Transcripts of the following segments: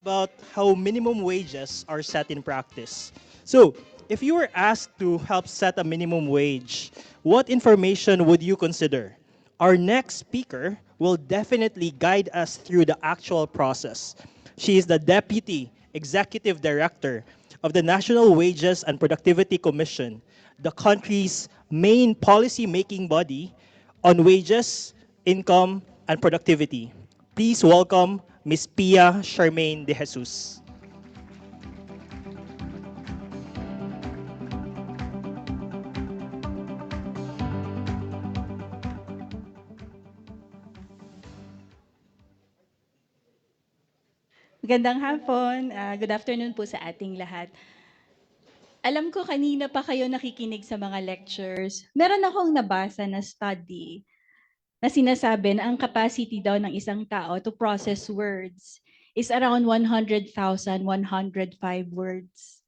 about how minimum wages are set in practice. So, if you were asked to help set a minimum wage, what information would you consider? Our next speaker will definitely guide us through the actual process. She is the Deputy Executive Director of the National Wages and Productivity Commission, the country's main policy making body on wages, income, and productivity. Please welcome Ms. Pia Charmaine de Jesus. Magandang hapon. Good afternoon po sa ating lahat. Alam ko kanina pa kayo nakikinig sa mga lectures. Meron akong nabasa na study na sinasabi na ang capacity daw ng isang tao to process words is around 100,105 words.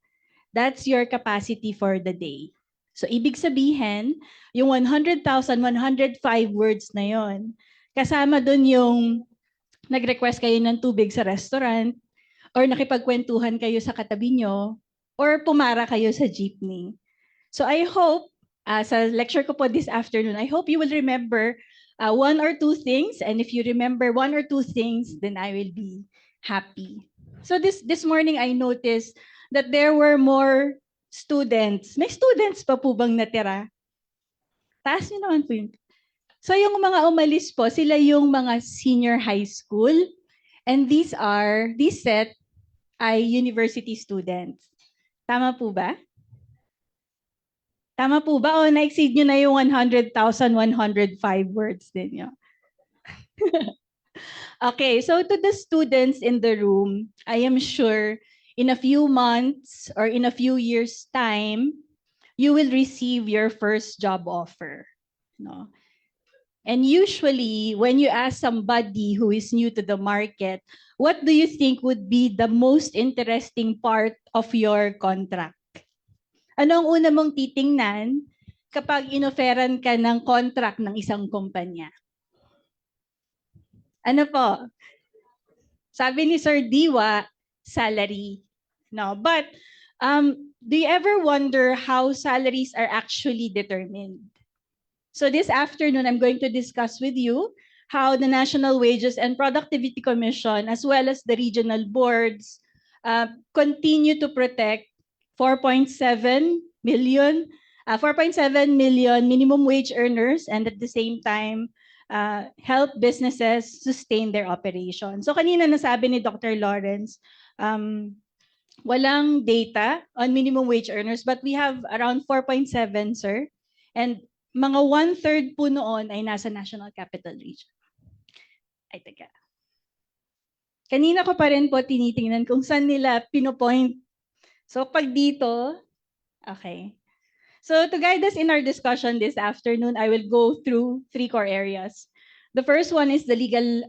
That's your capacity for the day. So ibig sabihin, yung 100,105 words na yon, kasama dun yung nag-request kayo ng tubig sa restaurant, or nakipagkwentuhan kayo sa katabi nyo, or pumara kayo sa jeepney. So I hope, sa lecture ko po this afternoon, I hope you will remember one or two things, and if you remember one or two things, then I will be happy. So this morning, I noticed that there were more students. May students pa po bang natira? Taas nyo naman po yun. So yung mga umalis po, sila yung mga senior high school, and this set ay university students. Tama po ba? Tama po ba? O na-exceed nyo na yung 100,105 words din nyo? Okay, so to the students in the room, I am sure in a few months or in a few years' time, you will receive your first job offer. No? And usually, when you ask somebody who is new to the market, what do you think would be the most interesting part of your contract? Ano ang una mong titingnan kapag inoferan ka ng contract ng isang kumpanya? Ano po? Sabi ni Sir Diwa, salary. No, but do you ever wonder how salaries are actually determined? So this afternoon, I'm going to discuss with you how the National Wages and Productivity Commission, as well as the regional boards, continue to protect 4.7 million, 4.7 million minimum wage earners, and at the same time, help businesses sustain their operation. So kanina nasabi ni Dr. Lawrence, walang data on minimum wage earners, but we have around 4.7, sir. And mga one-third po noon ay nasa National Capital Region. Ay, teka. Kanina ko pa rin po tinitingnan kung saan nila pinopoint. So pag dito, okay. So to guide us in our discussion this afternoon, I will go through three core areas. The first one is the legal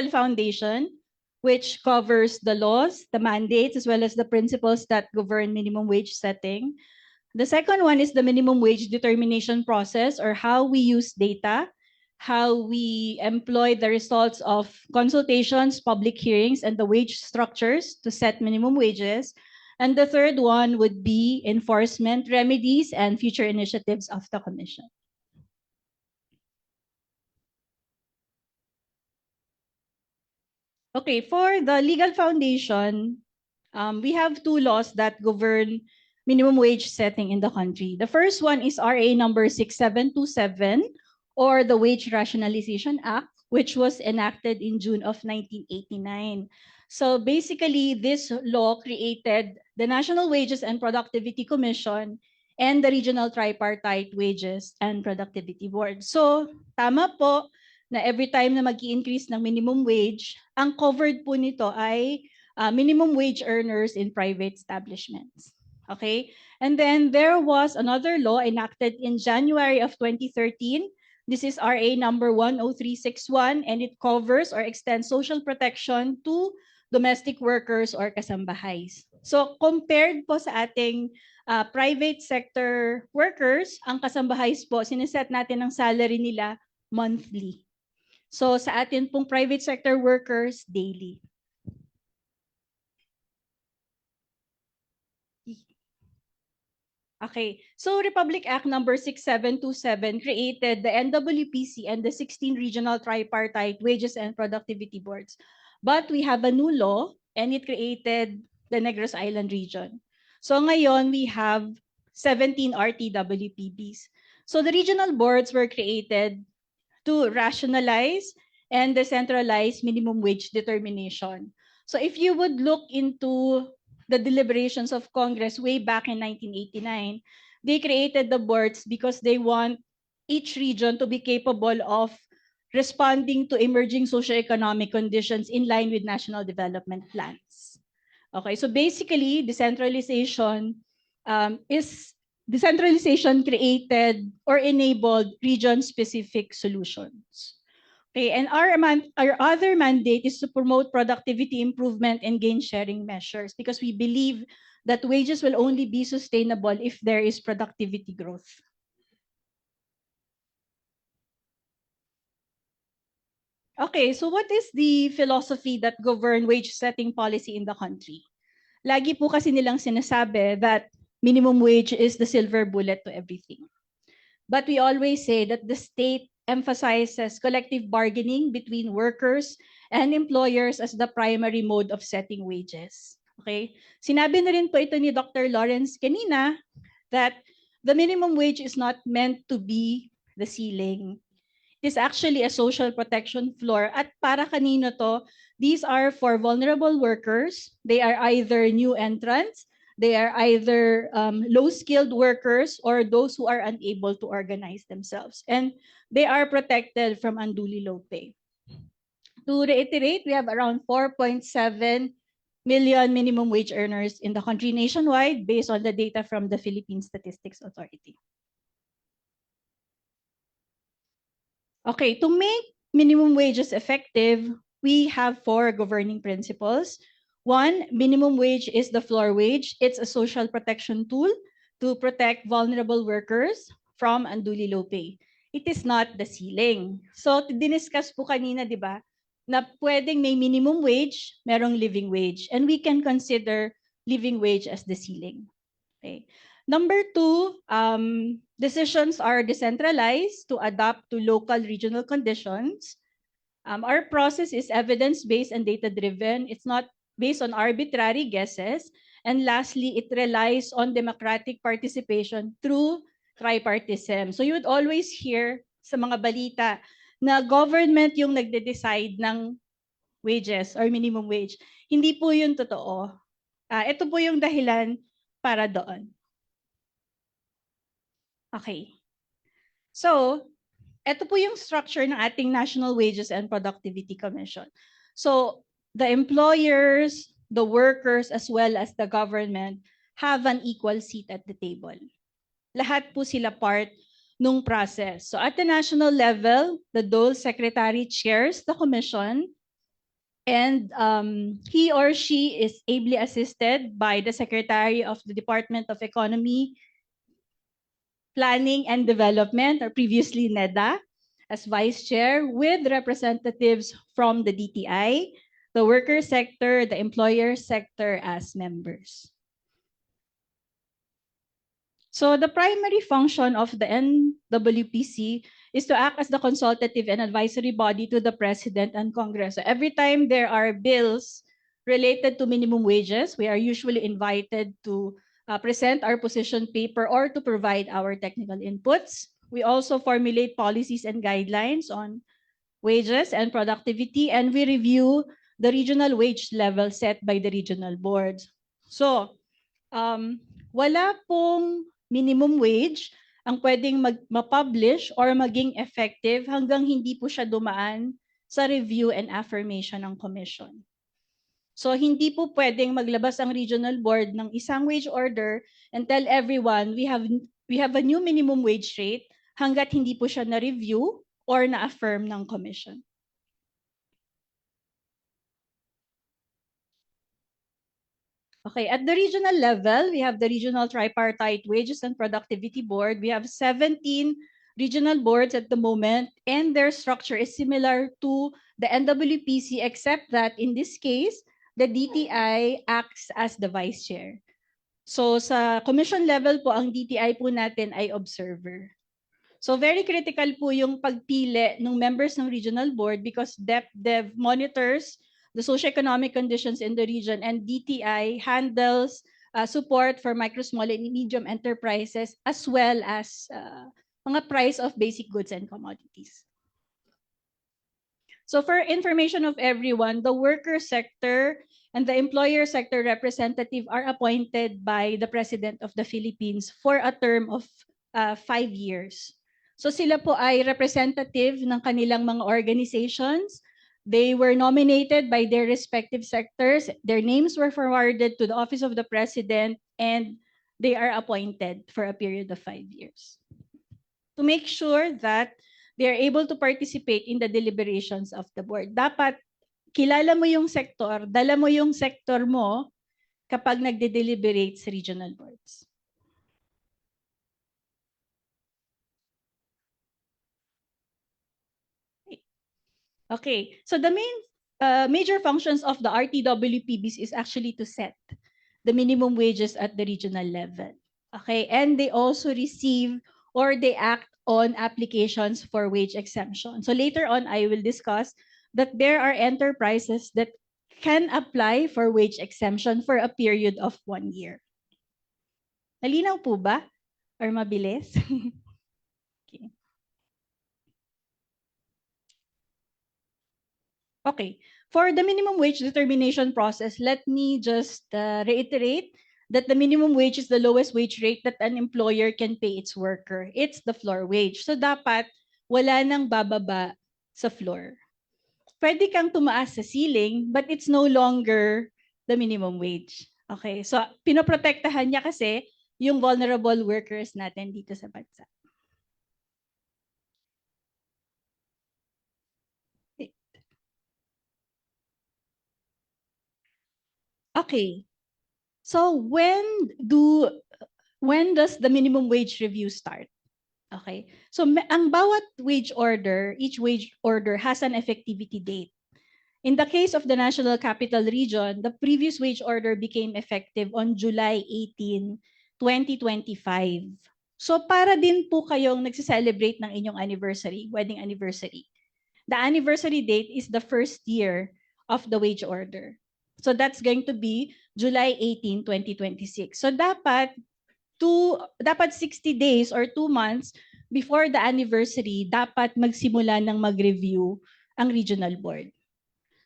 foundation, which covers the laws, the mandates, as well as the principles that govern minimum wage setting. The second one is the minimum wage determination process, or how we use data, how we employ the results of consultations, public hearings, and the wage structures to set minimum wages. And the third one would be enforcement remedies and future initiatives of the Commission. Okay, for the legal foundation, we have two laws that govern minimum wage setting in the country. The first one is RA number 6727, or the Wage Rationalization Act, which was enacted in June of 1989. So basically, this law created the National Wages and Productivity Commission and the Regional Tripartite Wages and Productivity Board. So tama po na every time na mag-i-increase ng minimum wage, ang covered po nito ay minimum wage earners in private establishments. Okay? And then there was another law enacted in January of 2013. This is RA number 10361, and it covers or extends social protection to domestic workers or kasambahays. So compared po sa ating private sector workers, ang kasambahays po, sineset natin ang salary nila monthly. So sa atin pong private sector workers, daily. Okay, so Republic Act number 6727 created the NWPC and the 16 regional tripartite wages and productivity boards. But we have a new law and it created the Negros Island region. So ngayon we have 17 RTWPBs. So the regional boards were created to rationalize and decentralize minimum wage determination. So if you would look into the deliberations of Congress way back in 1989, they created the boards because they want each region to be capable of responding to emerging socioeconomic conditions in line with national development plans. Okay, so basically, decentralization created or enabled region-specific solutions. Okay, and our other mandate is to promote productivity improvement and gain sharing measures because we believe that wages will only be sustainable if there is productivity growth. Okay, so what is the philosophy that govern wage setting policy in the country? Lagi po kasi nilang sinasabi that minimum wage is the silver bullet to everything. But we always say that the state emphasizes collective bargaining between workers and employers as the primary mode of setting wages. Okay? Sinabi na rin po ito ni Dr. Lawrence kanina that the minimum wage is not meant to be the ceiling. It is actually a social protection floor. At para kanino to? These are for vulnerable workers. They are either new entrants, they are either low-skilled workers or those who are unable to organize themselves. And they are protected from unduly low pay. To reiterate, we have around 4.7 million minimum wage earners in the country nationwide based on the data from the Philippine Statistics Authority. Okay, to make minimum wages effective, we have 4 governing principles. One, minimum wage is the floor wage. It's a social protection tool to protect vulnerable workers from unduly low pay. It is not the ceiling. So, diniscuss po kanina, di ba, na pwedeng may minimum wage, merong living wage. And we can consider living wage as the ceiling. Okay. Number 2, decisions are decentralized to adapt to local regional conditions. Our process is evidence-based and data-driven. It's not based on arbitrary guesses. And lastly, it relies on democratic participation through tripartism. So you would always hear sa mga balita na government yung nagde-decide ng wages or minimum wage. Hindi po yun totoo. Ito po yung dahilan para doon. Okay. So, ito po yung structure ng ating National Wages and Productivity Commission. So, the employers, the workers, as well as the government have an equal seat at the table. Lahat po sila part nung process. So, at the national level, the DOL Secretary chairs the commission and he or she is ably assisted by the Secretary of the Department of Economy, Planning and Development, or previously NEDA, as Vice Chair with representatives from the DTI, the worker sector, the employer sector as members. So the primary function of the NWPC is to act as the consultative and advisory body to the President and Congress. So every time there are bills related to minimum wages, we are usually invited to present our position paper or to provide our technical inputs. We also formulate policies and guidelines on wages and productivity, and we review the regional wage level set by the regional boards. So, wala pong minimum wage ang pwedeng ma-publish or maging effective hanggang hindi po siya dumaan sa review and affirmation ng commission. So hindi po pwedeng maglabas ang regional board ng isang wage order and tell everyone we have a new minimum wage rate hanggat hindi po siya na-review or na-affirm ng commission. Okay, at the regional level, we have the Regional Tripartite Wages and Productivity Board. We have 17 regional boards at the moment, and their structure is similar to the NWPC, except that in this case, the DTI acts as the vice chair. So sa commission level po, ang DTI po natin ay observer. So very critical po yung pagpili ng members ng regional board because DepDev monitors the socioeconomic conditions in the region and DTI handles support for micro, small, and medium enterprises as well as mga price of basic goods and commodities. So for information of everyone, the worker sector and the employer sector representative are appointed by the President of the Philippines for a term of 5 years. So sila po ay representative ng kanilang mga organizations. They were nominated by their respective sectors. Their names were forwarded to the Office of the President and they are appointed for a period of 5 years. To make sure that they are able to participate in the deliberations of the board. Dapat kilala mo yung sektor, dala mo yung sektor mo kapag nagde-deliberate sa regional boards. Okay, so the main major functions of the RTWPBs is actually to set the minimum wages at the regional level. Okay, and they also receive or they act on applications for wage exemption. So later on, I will discuss that there are enterprises that can apply for wage exemption for a period of 1 year. Nalinaw po ba? Or mabilis? Okay. Okay. For the minimum wage determination process, let me just reiterate that the minimum wage is the lowest wage rate that an employer can pay its worker. It's the floor wage. So dapat wala nang bababa sa floor. Pwede kang tumaas sa ceiling, but it's no longer the minimum wage. Okay, so pinoprotektahan niya kasi yung vulnerable workers natin dito sa bansa. Okay, so when does the minimum wage review start? Okay, so ang bawat wage order, each wage order has an effectivity date. In the case of the National Capital Region, the previous wage order became effective on July 18, 2025. So para din po kayong nagse-celebrate ng inyong anniversary, wedding anniversary. The anniversary date is the first year of the wage order. So that's going to be July 18, 2026. So dapat 60 days or 2 months before the anniversary, dapat magsimula ng mag-review ang regional board.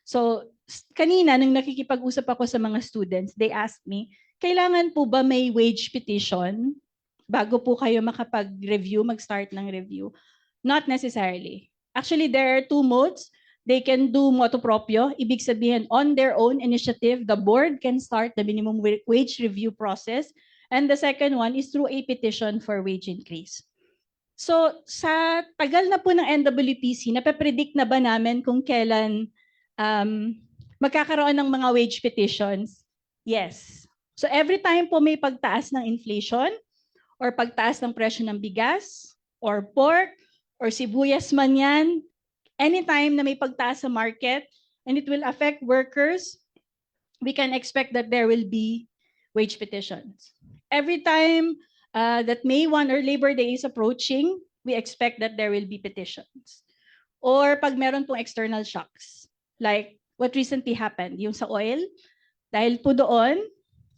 So kanina nung nakikipag-usap ako sa mga students, they asked me, kailangan po ba may wage petition bago po kayo makapag-review, mag-start ng review? Not necessarily. Actually, there are 2 modes. They can do motu proprio, ibig sabihin on their own initiative, the board can start the minimum wage review process. And the second one is through a petition for wage increase. So sa tagal na po ng NWPC, napapredict na ba namin kung kailan magkakaroon ng mga wage petitions? Yes. So every time po may pagtaas ng inflation or pagtaas ng presyo ng bigas or pork or sibuyas man yan, anytime na may pagtaas sa market and it will affect workers, we can expect that there will be wage petitions. Every time that May 1 or Labor Day is approaching, we expect that there will be petitions. Or pag meron pong external shocks, like what recently happened, yung sa oil, dahil po doon,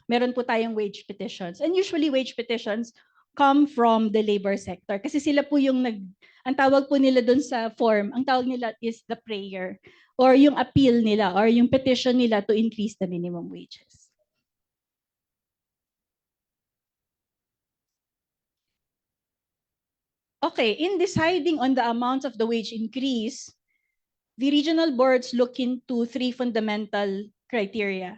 meron po tayong wage petitions. And usually wage petitions come from the labor sector kasi sila po yung ang tawag po nila doon sa form, ang tawag nila is the prayer or yung appeal nila or yung petition nila to increase the minimum wages. Okay, in deciding on the amounts of the wage increase, the regional boards look into 3 fundamental criteria.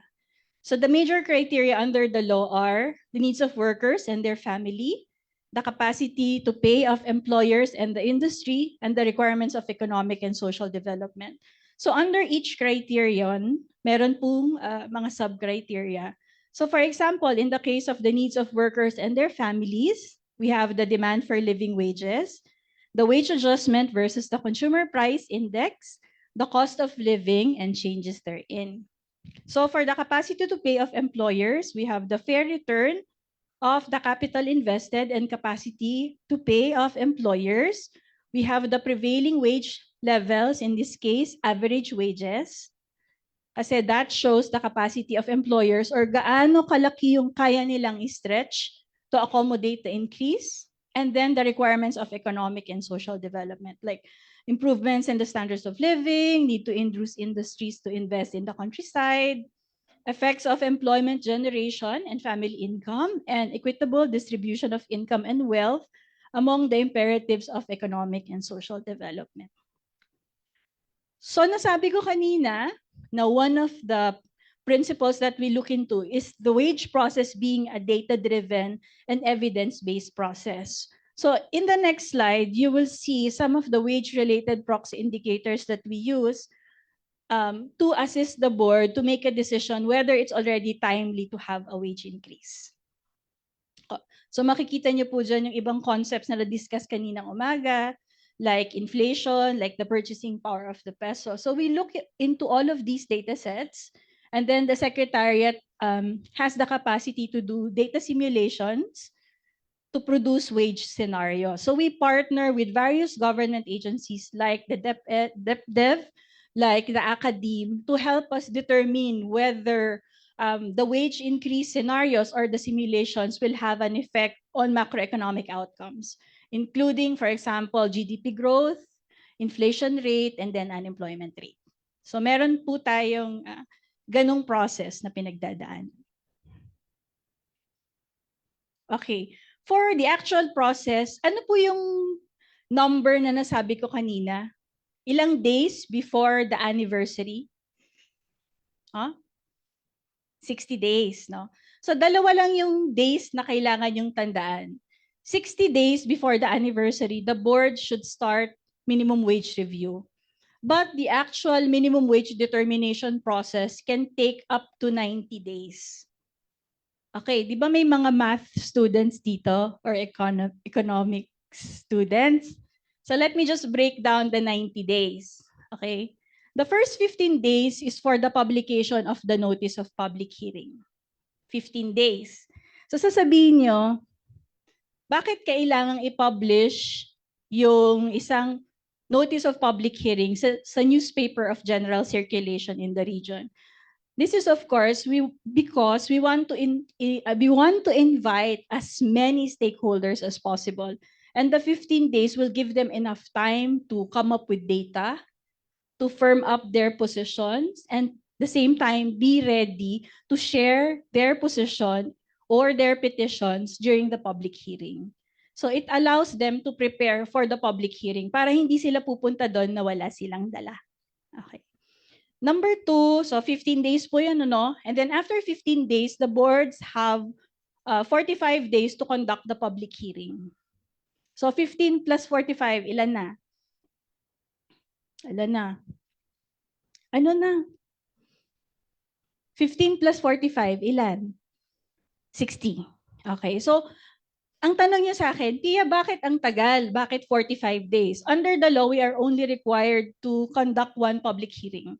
So the major criteria under the law are the needs of workers and their family, the capacity to pay of employers and the industry, and the requirements of economic and social development. So under each criterion, meron pong mga sub-criteria. So for example, in the case of the needs of workers and their families, we have the demand for living wages, the wage adjustment versus the consumer price index, the cost of living, and changes therein. So for the capacity to pay of employers, we have the fair return, of the capital invested and capacity to pay of employers. We have the prevailing wage levels, in this case, average wages. Kasi that shows the capacity of employers or gaano kalaki yung kaya nilang stretch to accommodate the increase. And then the requirements of economic and social development, like improvements in the standards of living, need to induce industries to invest in the countryside, effects of employment generation and family income, and equitable distribution of income and wealth among the imperatives of economic and social development. So nasabi ko kanina na one of the principles that we look into is the wage process being a data-driven and evidence-based process. So in the next slide, you will see some of the wage-related proxy indicators that we use to assist the board to make a decision whether it's already timely to have a wage increase. So makikita niyo po dyan yung ibang concepts na na-discuss kaninang umaga, like inflation, like the purchasing power of the peso. So we look into all of these data sets, and then the Secretariat has the capacity to do data simulations to produce wage scenarios. So we partner with various government agencies like the DepDev, like the academe, to help us determine whether the wage increase scenarios or the simulations will have an effect on macroeconomic outcomes, including, for example, GDP growth, inflation rate, and then unemployment rate. So meron po tayong ganong process na pinagdadaan. Okay. For the actual process, ano po yung number na nasabi ko kanina? Ilang days before the anniversary? 60 days, no? So dalawa lang yung days na kailangan yung tandaan. 60 days before the anniversary, the board should start minimum wage review. But the actual minimum wage determination process can take up to 90 days. Okay, di ba may mga math students dito or economics students? So let me just break down the 90 days. Okay, the first 15 days is for the publication of the notice of public hearing. 15 days. So sasabihin nyo, bakit kailangang i-publish yung isang notice of public hearing sa newspaper of general circulation in the region? This is, of course, because we want to invite as many stakeholders as possible. And the 15 days will give them enough time to come up with data, to firm up their positions, and at the same time be ready to share their position or their petitions during the public hearing. So it allows them to prepare for the public hearing para hindi sila pupunta doon na wala silang dala. Okay. Number 2, so 15 days po yun, no? And then after 15 days, the boards have 45 days to conduct the public hearing. So 15 plus 45, ilan na? Ilan na? Ano na? 15 plus 45, ilan? 60. Okay, so ang tanong niya sa akin, Pia, bakit ang tagal? Bakit 45 days? Under the law, we are only required to conduct one public hearing.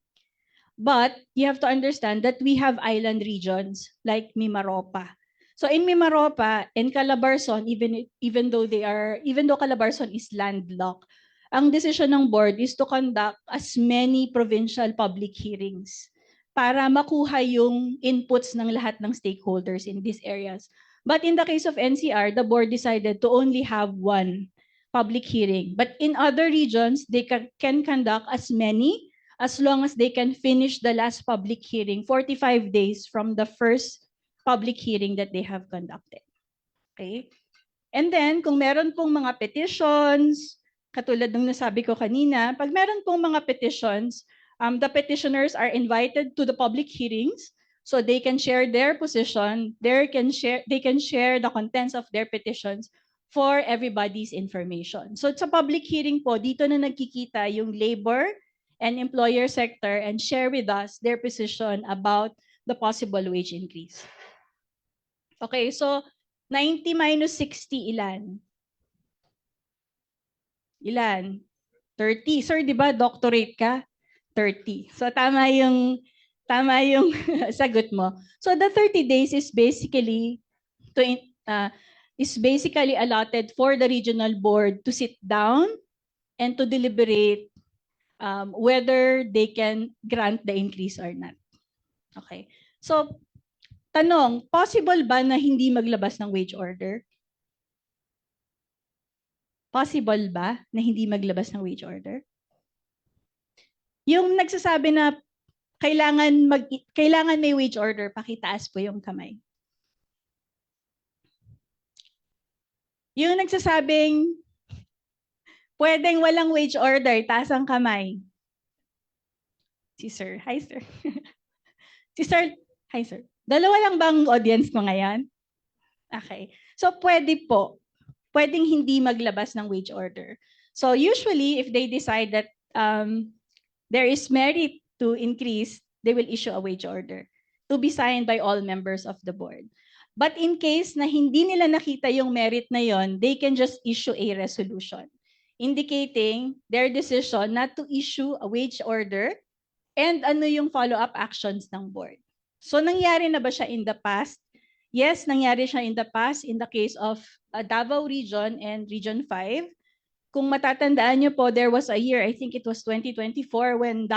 But you have to understand that we have island regions like Mimaropa. So in Mimaropa and Calabarzon, even though Calabarzon is landlocked, ang decision ng board is to conduct as many provincial public hearings para makuha yung inputs ng lahat ng stakeholders in these areas. But in the case of NCR, the board decided to only have one public hearing. But in other regions, they can conduct as many as long as they can finish the last public hearing 45 days from the first public hearing that they have conducted. Okay? And then, kung meron pong mga petitions, katulad ng nasabi ko kanina, pag meron pong mga petitions, the petitioners are invited to the public hearings so they can share their position, they can share the contents of their petitions for everybody's information. So sa public hearing po, dito na nagkikita yung labor and employer sector and share with us their position about the possible wage increase. Okay, so 90 minus 60, ilan? Ilan? 30. Sir, di ba doctorate ka? 30. So tama yung sagot mo. So the 30 days is basically is basically allotted for the regional board to sit down and to deliberate whether they can grant the increase or not. Okay. So, tanong, possible ba na hindi maglabas ng wage order? Possible ba na hindi maglabas ng wage order? Yung nagsasabi na kailangan may wage order, pakitaas po yung kamay. Yung nagsasabing pwedeng walang wage order, taas ang kamay. Si Sir. Hi, Sir. Si Sir. Hi, Sir. Dalawa lang bang audience mo ngayon? Okay. So, pwede po. Pwedeng hindi maglabas ng wage order. So, usually, if they decide that there is merit to increase, they will issue a wage order to be signed by all members of the board. But in case na hindi nila nakita yung merit na yon, they can just issue a resolution indicating their decision not to issue a wage order and ano yung follow-up actions ng board. So nangyari na ba siya in the past? Yes, nangyari siya in the past in the case of Davao Region and Region 5. Kung matatandaan niyo po, there was a year, I think it was 2024, when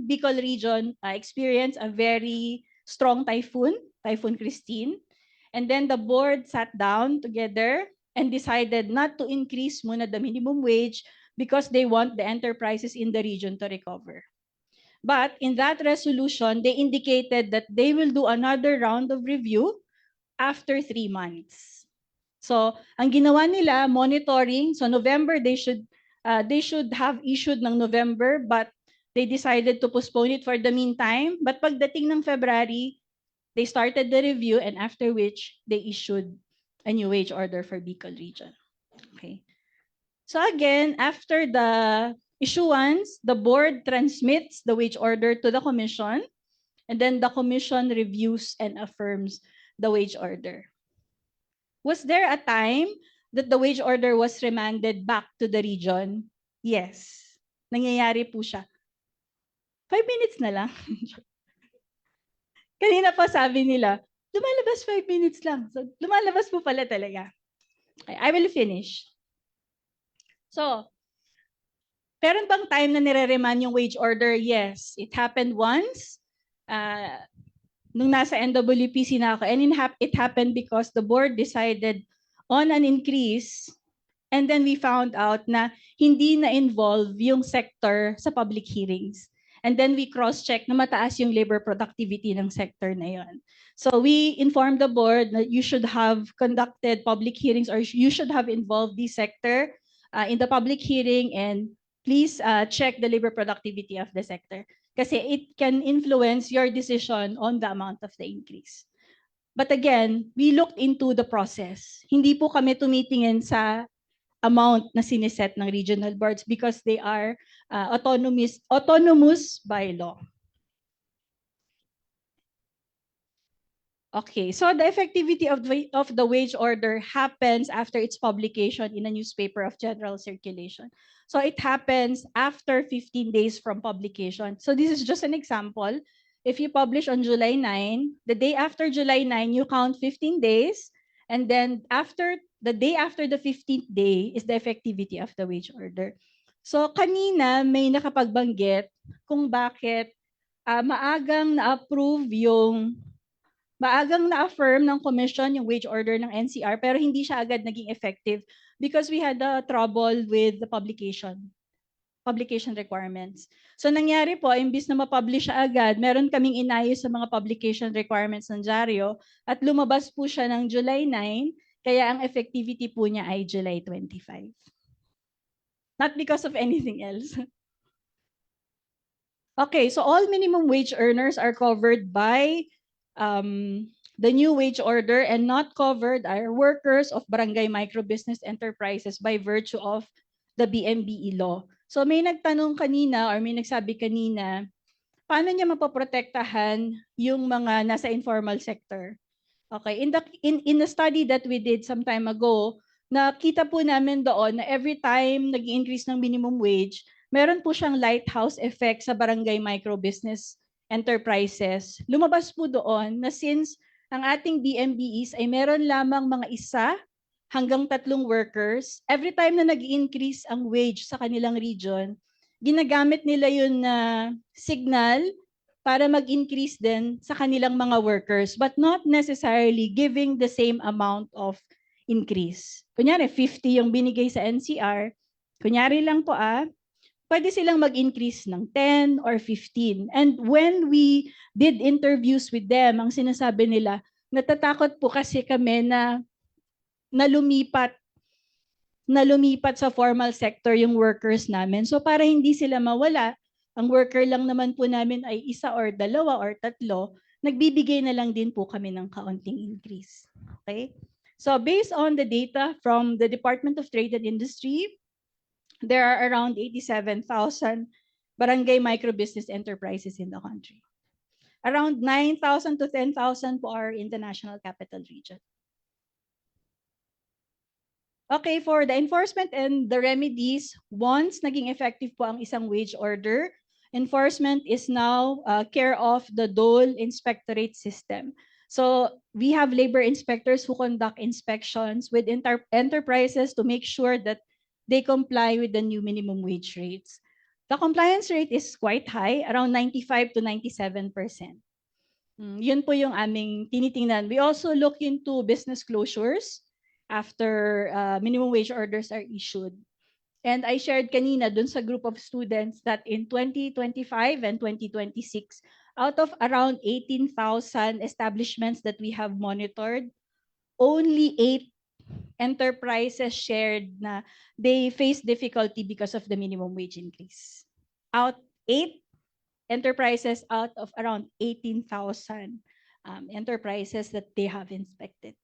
Bicol Region experienced a very strong typhoon, Typhoon Christine. And then the board sat down together and decided not to increase muna the minimum wage because they want the enterprises in the region to recover. But in that resolution, they indicated that they will do another round of review after 3 months. So, ang ginawa nila, monitoring. So, November, they should have issued ng November, but they decided to postpone it for the meantime. But pagdating ng February, they started the review, and after which, they issued a new wage order for Bicol Region. Okay. So again, after the issuance, the board transmits the wage order to the commission, and then the commission reviews and affirms the wage order. Was there a time that the wage order was remanded back to the region? Yes. Nangyayari po siya. 5 minutes na lang. Kanina pa sabi nila, lumalabas 5 minutes lang. So, lumalabas po pala talaga. Okay, I will finish. So, meron bang time na nire-remand yung wage order? Yes. It happened once. Nung nasa NWPC na ako, and it happened because the board decided on an increase, and then we found out na hindi na-involve yung sector sa public hearings. And then we cross-check na mataas yung labor productivity ng sector na yon. So we informed the board that you should have conducted public hearings or you should have involved the sector in the public hearing, and please check the labor productivity of the sector. Kasi it can influence your decision on the amount of the increase. But again, we looked into the process. Hindi po kami tumitingin sa amount na siniset ng regional boards because they are autonomous by law. Okay, so the effectivity of the wage order happens after its publication in a newspaper of general circulation. So it happens after 15 days from publication. So this is just an example. If you publish on July 9, the day after July 9, you count 15 days. And then the day after the 15th day is the effectivity of the wage order. So kanina may nakapagbanggit kung bakit maagang na-affirm ng commission yung wage order ng NCR pero hindi siya agad naging effective because we had trouble with the publication requirements. So nangyari po, imbis na ma-publish siya agad, meron kaming inayos sa mga publication requirements ng dyaryo at lumabas po siya ng July 9, kaya ang effectivity po niya ay July 25. Not because of anything else. Okay, so all minimum wage earners are covered by the new wage order, and not covered are workers of barangay microbusiness enterprises by virtue of the BMBE law. So may nagtanong kanina or may nagsabi kanina, paano niya mapoprotektahan yung mga nasa informal sector? Okay, in the study that we did some time ago, nakita po namin doon na every time nag-increase ng minimum wage, meron po siyang lighthouse effect sa barangay microbusiness enterprises. Lumabas po doon na since ang ating BMBEs ay meron lamang mga 1 hanggang 3 workers. Every time na nag-increase ang wage sa kanilang region, ginagamit nila yun na signal para mag-increase din sa kanilang mga workers, but not necessarily giving the same amount of increase. Kunyari, 50 yung binigay sa NCR. Kunyari lang po pwede silang mag-increase ng 10 or 15. And when we did interviews with them, ang sinasabi nila, natatakot po kasi kami na lumipat sa formal sector yung workers namin. So para hindi sila mawala, ang worker lang naman po namin ay 1 or 2 or 3, nagbibigay na lang din po kami ng kaunting increase. Okay? So based on the data from the Department of Trade and Industry, there are around 87,000 barangay microbusiness enterprises in the country. Around 9,000 to 10,000 po are in the National Capital Region. Okay, for the enforcement and the remedies, once naging effective po ang isang wage order, enforcement is now care of the Dole Inspectorate System. So we have labor inspectors who conduct inspections with enterprises to make sure that they comply with the new minimum wage rates. The compliance rate is quite high, around 95 to 97%. Yun po yung aming tinitingnan. We also look into business closures after minimum wage orders are issued. And I shared kanina dun sa group of students that in 2025 and 2026, out of around 18,000 establishments that we have monitored, only 8 enterprises shared na they face difficulty because of the minimum wage increase. 8 enterprises out of around 18,000 enterprises that they have inspected.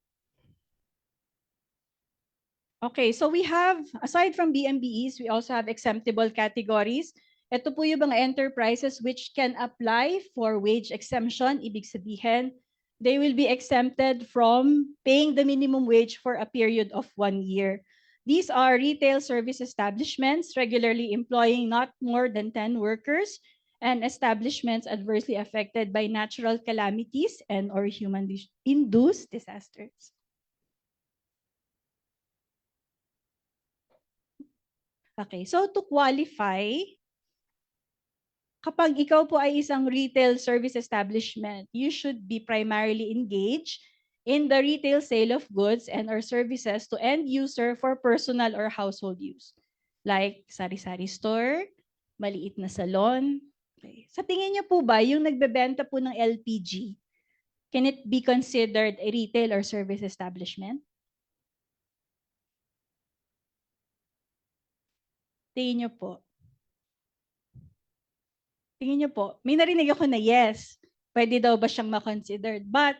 Okay, so we have, aside from BMBEs, we also have exemptable categories. Ito po yung mga enterprises which can apply for wage exemption. Ibig sabihin, they will be exempted from paying the minimum wage for a period of 1 year. These are retail service establishments regularly employing not more than 10 workers and establishments adversely affected by natural calamities and or human-induced disasters. Okay, so to qualify, kapag ikaw po ay isang retail service establishment, you should be primarily engaged in the retail sale of goods and or services to end user for personal or household use. Like sari-sari store, maliit na salon. Okay. Sa tingin niyo po ba, yung nagbebenta po ng LPG, can it be considered a retail or service establishment? Tingin niyo po. Tingin niyo po, may narinig ako na yes, pwede daw ba siyang ma-considered? But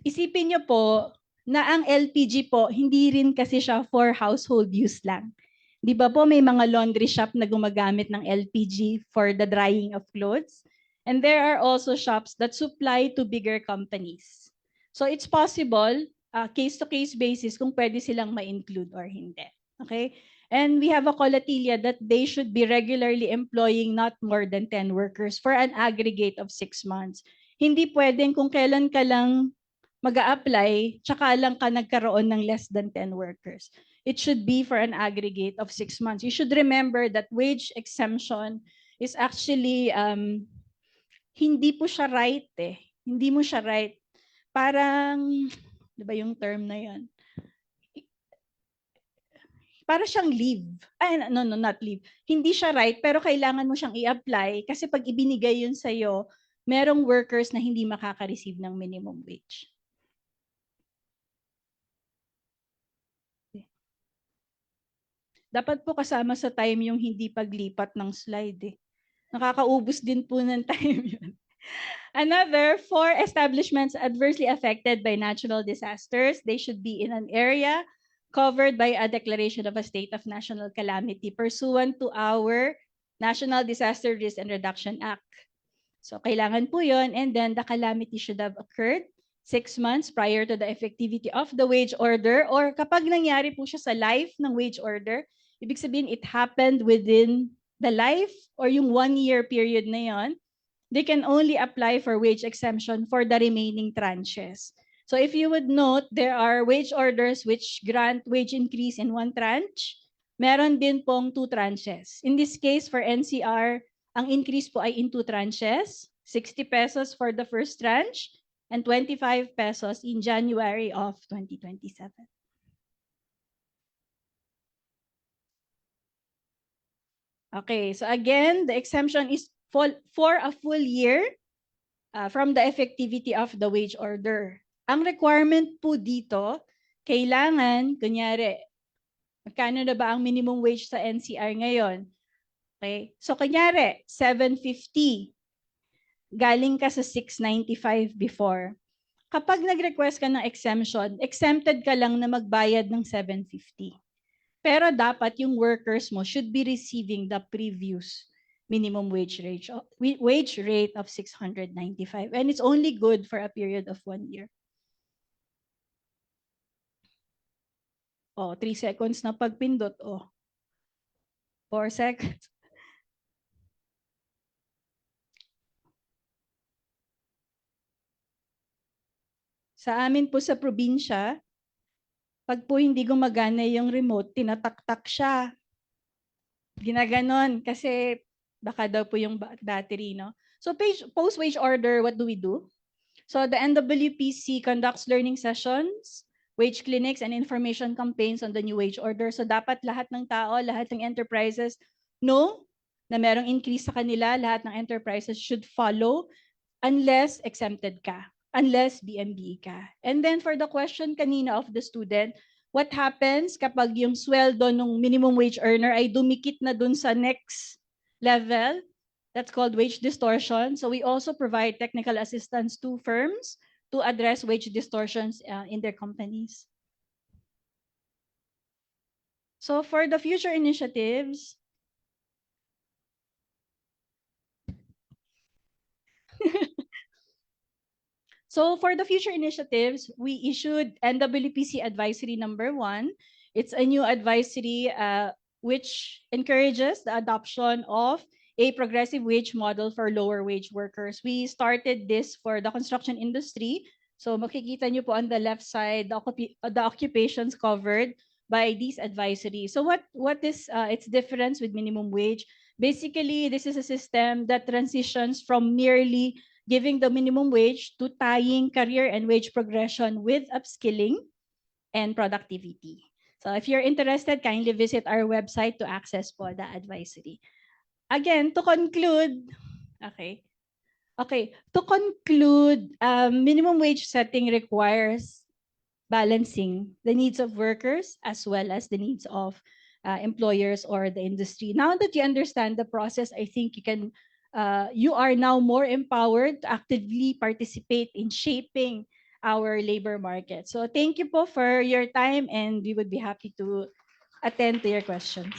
isipin niyo po na ang LPG po, hindi rin kasi siya for household use lang. Di ba po may mga laundry shop na gumagamit ng LPG for the drying of clothes? And there are also shops that supply to bigger companies. So it's possible, case-to-case basis, kung pwede silang ma-include or hindi. Okay? And we have a colatilia that they should be regularly employing not more than 10 workers for an aggregate of 6 months. Hindi pwedeng kung kailan ka lang mag-a-apply, tsaka lang ka nagkaroon ng less than 10 workers. It should be for an aggregate of 6 months. You should remember that wage exemption is actually, hindi po siya right eh. Hindi mo siya right. Parang, di ba yung term na yun? Para siyang leave. No, not leave. Hindi siya right, pero kailangan mo siyang i-apply kasi pag ibinigay yun sa'yo, merong workers na hindi makaka-receive ng minimum wage. Dapat po kasama sa time yung hindi paglipat ng slide eh. Nakakaubos din po ng time yun. Another, for establishments adversely affected by natural disasters, they should be in an area covered by a declaration of a state of national calamity pursuant to our National Disaster Risk and Reduction Act. So kailangan po yun, and then the calamity should have occurred 6 months prior to the effectivity of the wage order, or kapag nangyari po siya sa life ng wage order, ibig sabihin it happened within the life or yung 1-year period na yon, they can only apply for wage exemption for the remaining tranches. So if you would note, there are wage orders which grant wage increase in one tranche. Meron din pong two tranches. In this case, for NCR, ang increase po ay in two tranches, 60 pesos for the first tranche and 25 pesos in January of 2027. Okay, so again, the exemption is for a full year from the effectivity of the wage order. Ang requirement po dito, kailangan, kunyari, magkano na ba ang minimum wage sa NCR ngayon? Okay, so kunyari, 750. Galing ka sa 695 before. Kapag nag-request ka ng exemption, exempted ka lang na magbayad ng 750. Pero dapat yung workers mo should be receiving the previous minimum wage rate of 695. And it's only good for a period of 1 year. Oh, 3 seconds na pagpindot. Oh, 4 seconds. Sa amin po sa probinsya, pag po hindi gumagana yung remote, tinataktak siya. Ginaganon kasi baka daw po yung battery, no? So post-wage order, what do we do? So the NWPC conducts learning sessions, wage clinics, and information campaigns on the new wage order. So dapat lahat ng tao, lahat ng enterprises know na merong increase sa kanila, lahat ng enterprises should follow unless exempted ka, unless BMBE ka. And then for the question kanina of the student, what happens kapag yung sweldo ng minimum wage earner ay dumikit na dun sa next level? That's called wage distortion. So we also provide technical assistance to firms to address wage distortions in their companies. So for the future initiatives, so for the future initiatives, we issued NWPC Advisory Number 1. It's a new advisory which encourages the adoption of a progressive wage model for lower wage workers. We started this for the construction industry. So makikita nyo po on the left side, the occupations covered by these advisories. So what is its difference with minimum wage? Basically, this is a system that transitions from merely giving the minimum wage to tying career and wage progression with upskilling and productivity. So if you're interested, kindly visit our website to access po the advisory. Again, to conclude, to conclude, minimum wage setting requires balancing the needs of workers as well as the needs of employers or the industry. Now that you understand the process, I think you are now more empowered to actively participate in shaping our labor market. So thank you po for your time, and we would be happy to attend to your questions.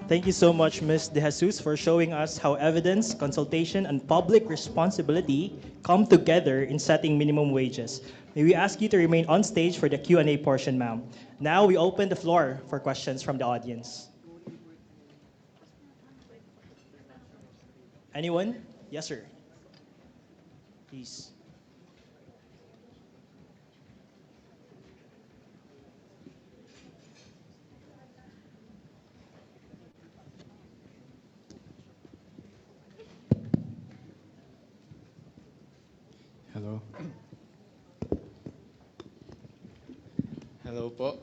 Thank you so much, Ms. De Jesus, for showing us how evidence, consultation, and public responsibility come together in setting minimum wages. May we ask you to remain on stage for the Q&A portion, ma'am. Now we open the floor for questions from the audience. Anyone? Yes, sir. Please. Hello. Hello po,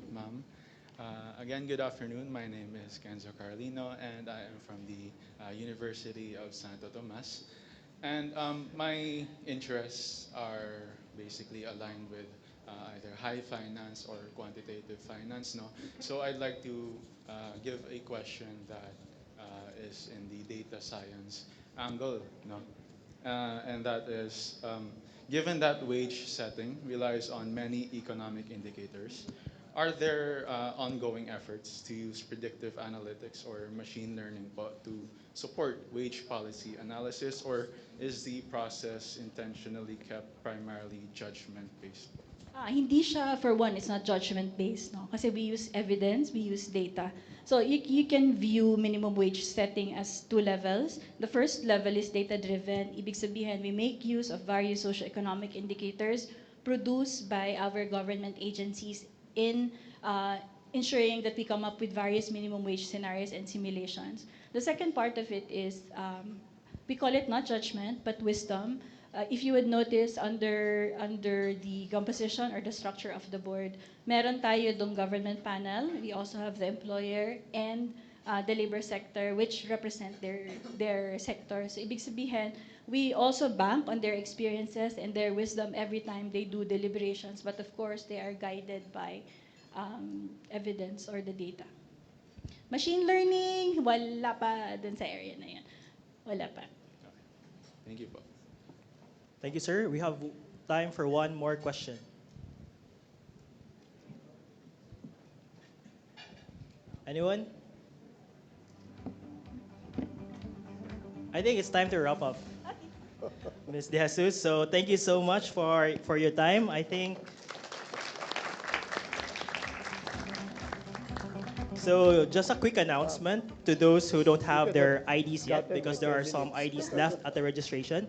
ma'am. Again, good afternoon. My name is Kenzo Carlino, and I am from the University of Santo Tomas. And my interests are basically aligned with either high finance or quantitative finance. No, so I'd like to give a question that is in the data science angle. No, and that is given that wage setting relies on many economic indicators, are there ongoing efforts to use predictive analytics or machine learning to support wage policy analysis, or is the process intentionally kept primarily judgment based? Hindi siya, for one, it's not judgment-based, no? Kasi we use evidence, we use data. So you can view minimum wage setting as two levels. The first level is data-driven. Ibig sabihin, we make use of various socioeconomic indicators produced by our government agencies in ensuring that we come up with various minimum wage scenarios and simulations. The second part of it is we call it not judgment but wisdom. If you would notice under the composition or the structure of the board, meron tayo dong government panel. We also have the employer and the labor sector, which represent their sector. So ibig sabihin, we also bank on their experiences and their wisdom every time they do deliberations. But of course, they are guided by evidence or the data. Machine learning, wala pa dun sa area na yan. Wala pa. Thank you po. Thank you, sir. We have time for one more question. Anyone? I think it's time to wrap up, Ms. De Jesus. So thank you so much for your time. I think so. Just a quick announcement to those who don't have their IDs yet, because there are some IDs left at the registration.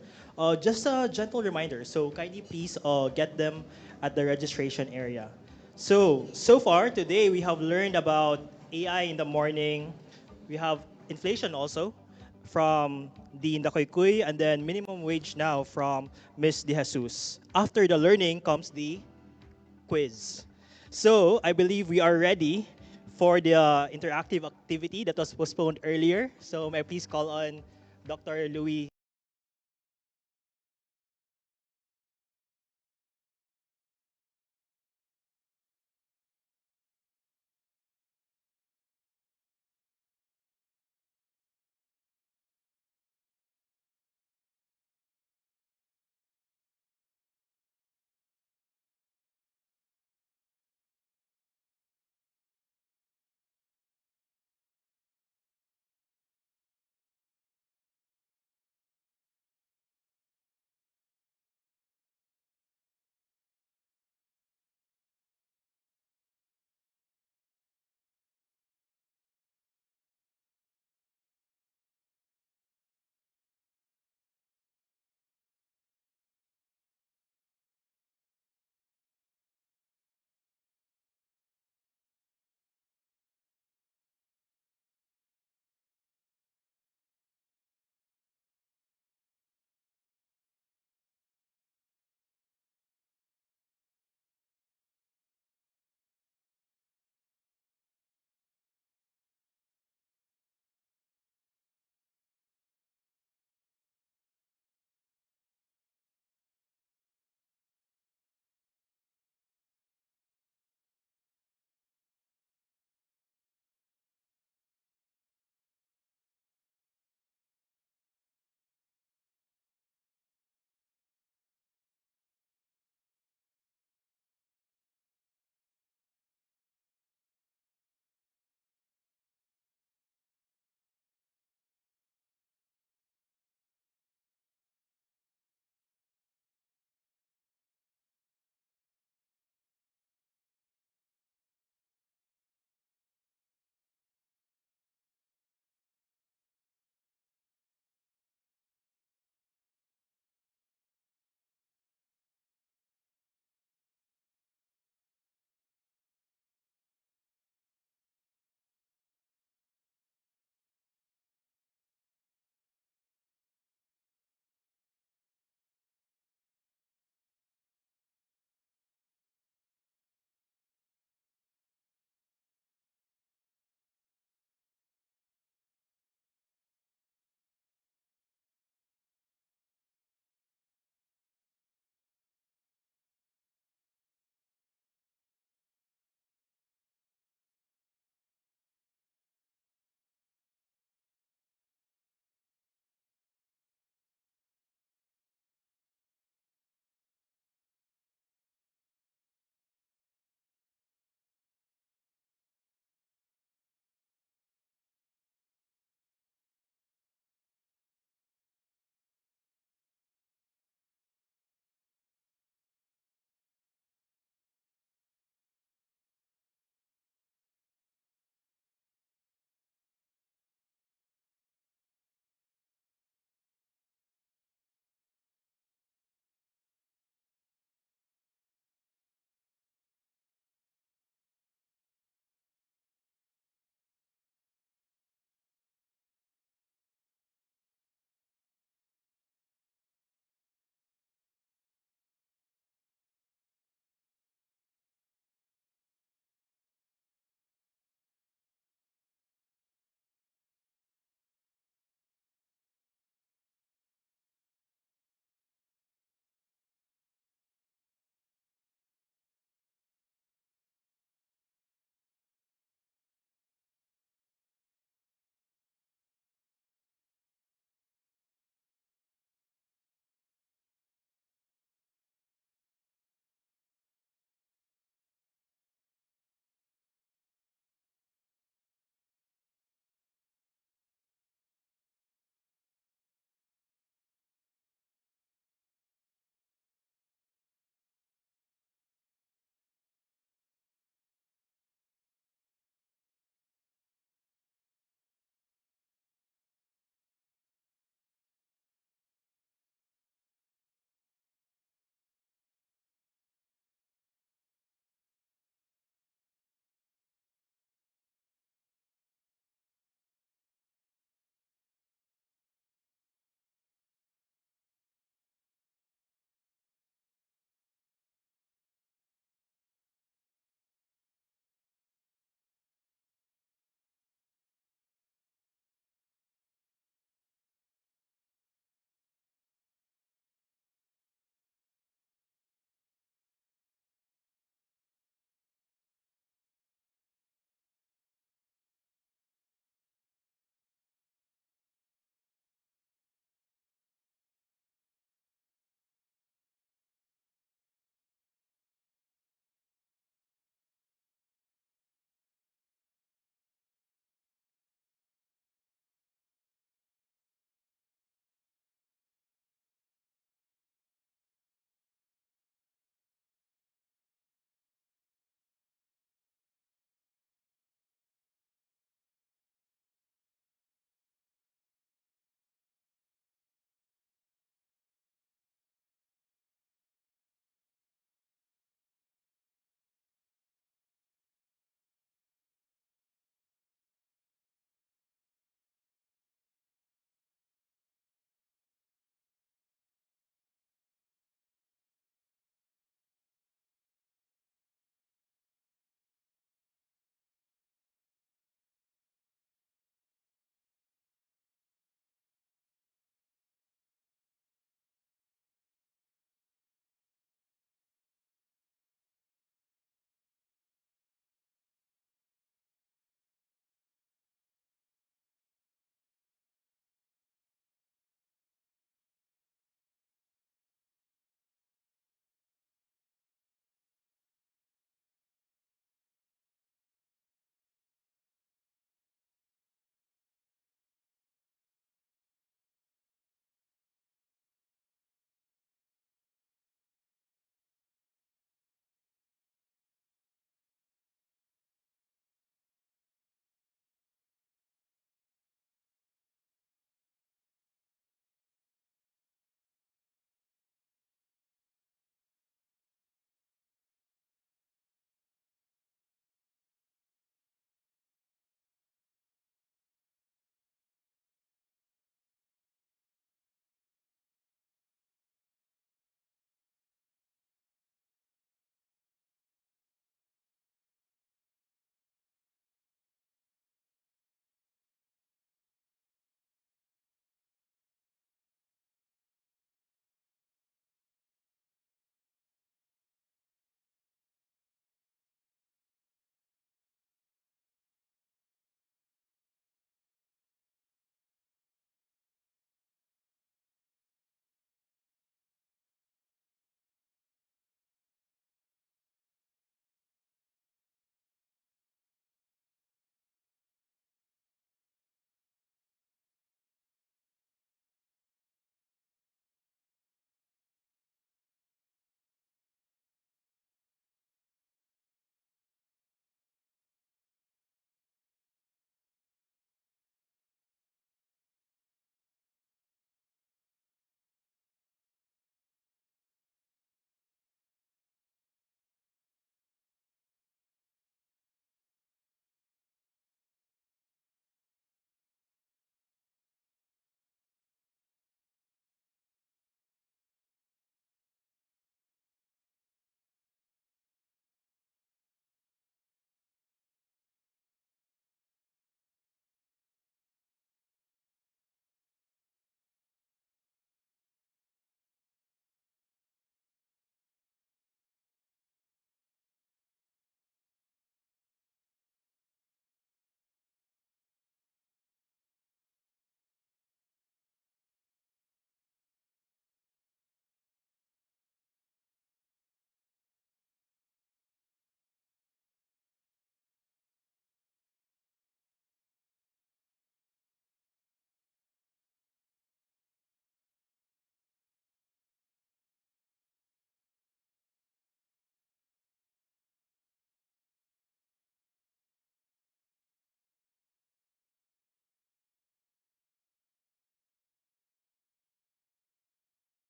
Just a gentle reminder. So kindly please get them at the registration area. So far today we have learned about AI in the morning. We have inflation also from Dean Dakoy, and then minimum wage now from Ms. De Jesus. After the learning comes the quiz. So I believe we are ready for the interactive activity that was postponed earlier. So may I please call on Dr. Louis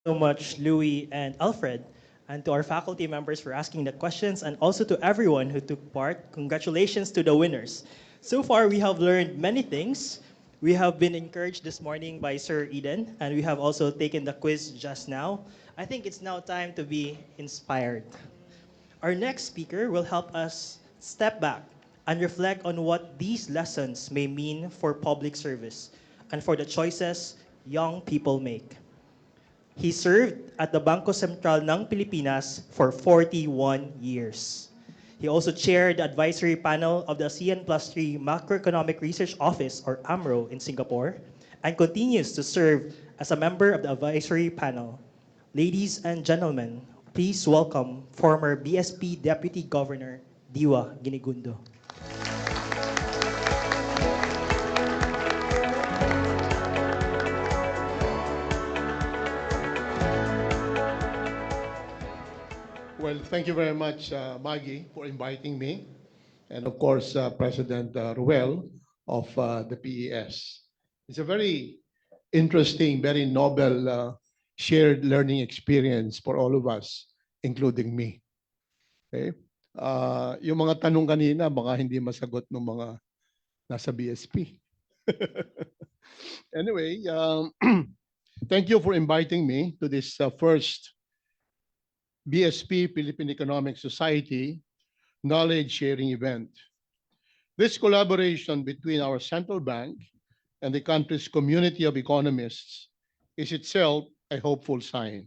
So much, Louis and Alfred, and to our faculty members for asking the questions, and also to everyone who took part. Congratulations to the winners. So far, we have learned many things. We have been encouraged this morning by Sir Eden, and we have also taken the quiz just now. I think it's now time to be inspired. Our next speaker will help us step back and reflect on what these lessons may mean for public service and for the choices young people make. He served at the Bangko Sentral ng Pilipinas for 41 years. He also chaired the advisory panel of the ASEAN Plus 3 Macroeconomic Research Office, or AMRO, in Singapore, and continues to serve as a member of the advisory panel. Ladies and gentlemen, please welcome former BSP Deputy Governor Diwa Ginigundo. Well, thank you very much, Maggie, for inviting me. And of course, President Ruel of the PES. It's a very interesting, very novel shared learning experience for all of us, including me. Okay? Yung mga tanong kanina, baka hindi masagot ng mga nasa BSP. Anyway, thank you for inviting me to this first BSP Philippine Economic Society knowledge sharing event. This collaboration between our central bank and the country's community of economists is itself a hopeful sign.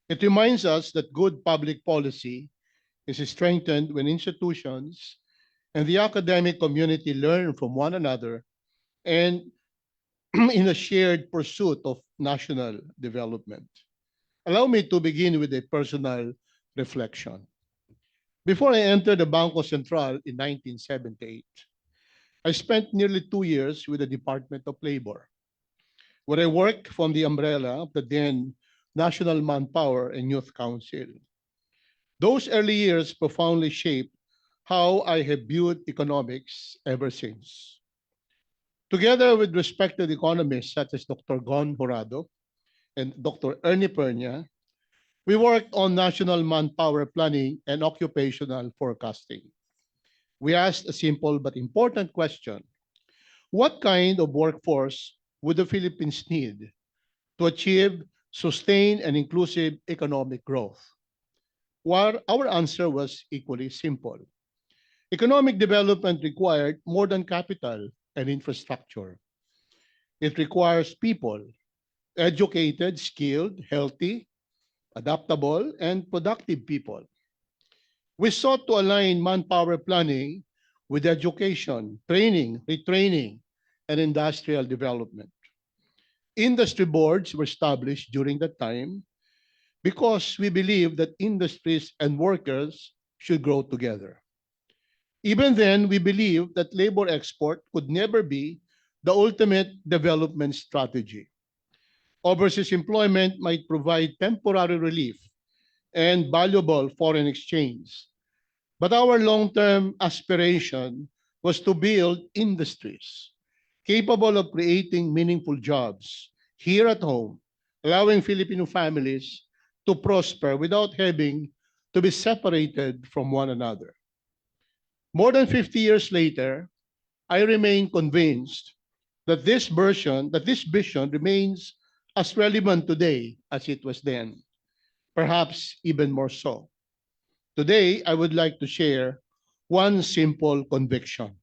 It reminds us that good public policy is strengthened when institutions and the academic community learn from one another and in a shared pursuit of national development. Allow me to begin with a personal reflection. Before I entered the Bangko Sentral in 1978, I spent nearly 2 years with the Department of Labor, where I worked from the umbrella of the then National Manpower and Youth Council. Those early years profoundly shaped how I have viewed economics ever since. Together with respected economists such as Dr. Gon Horado and Dr. Ernie Pernia, we worked on national manpower planning and occupational forecasting. We asked a simple but important question: what kind of workforce would the Philippines need to achieve sustained and inclusive economic growth? While our answer was equally simple. Economic development required more than capital and infrastructure. It requires people, educated, skilled, healthy, adaptable, and productive people. We sought to align manpower planning with education, training, retraining, and industrial development. Industry boards were established during that time because we believe that industries and workers should grow together. Even then, we believed that labor export could never be the ultimate development strategy. Overseas employment might provide temporary relief and valuable foreign exchange. But our long-term aspiration was to build industries capable of creating meaningful jobs here at home, allowing Filipino families to prosper without having to be separated from one another. More than 50 years later, I remain convinced that this vision remains as relevant today as it was then, perhaps even more so. Today, I would like to share one simple conviction.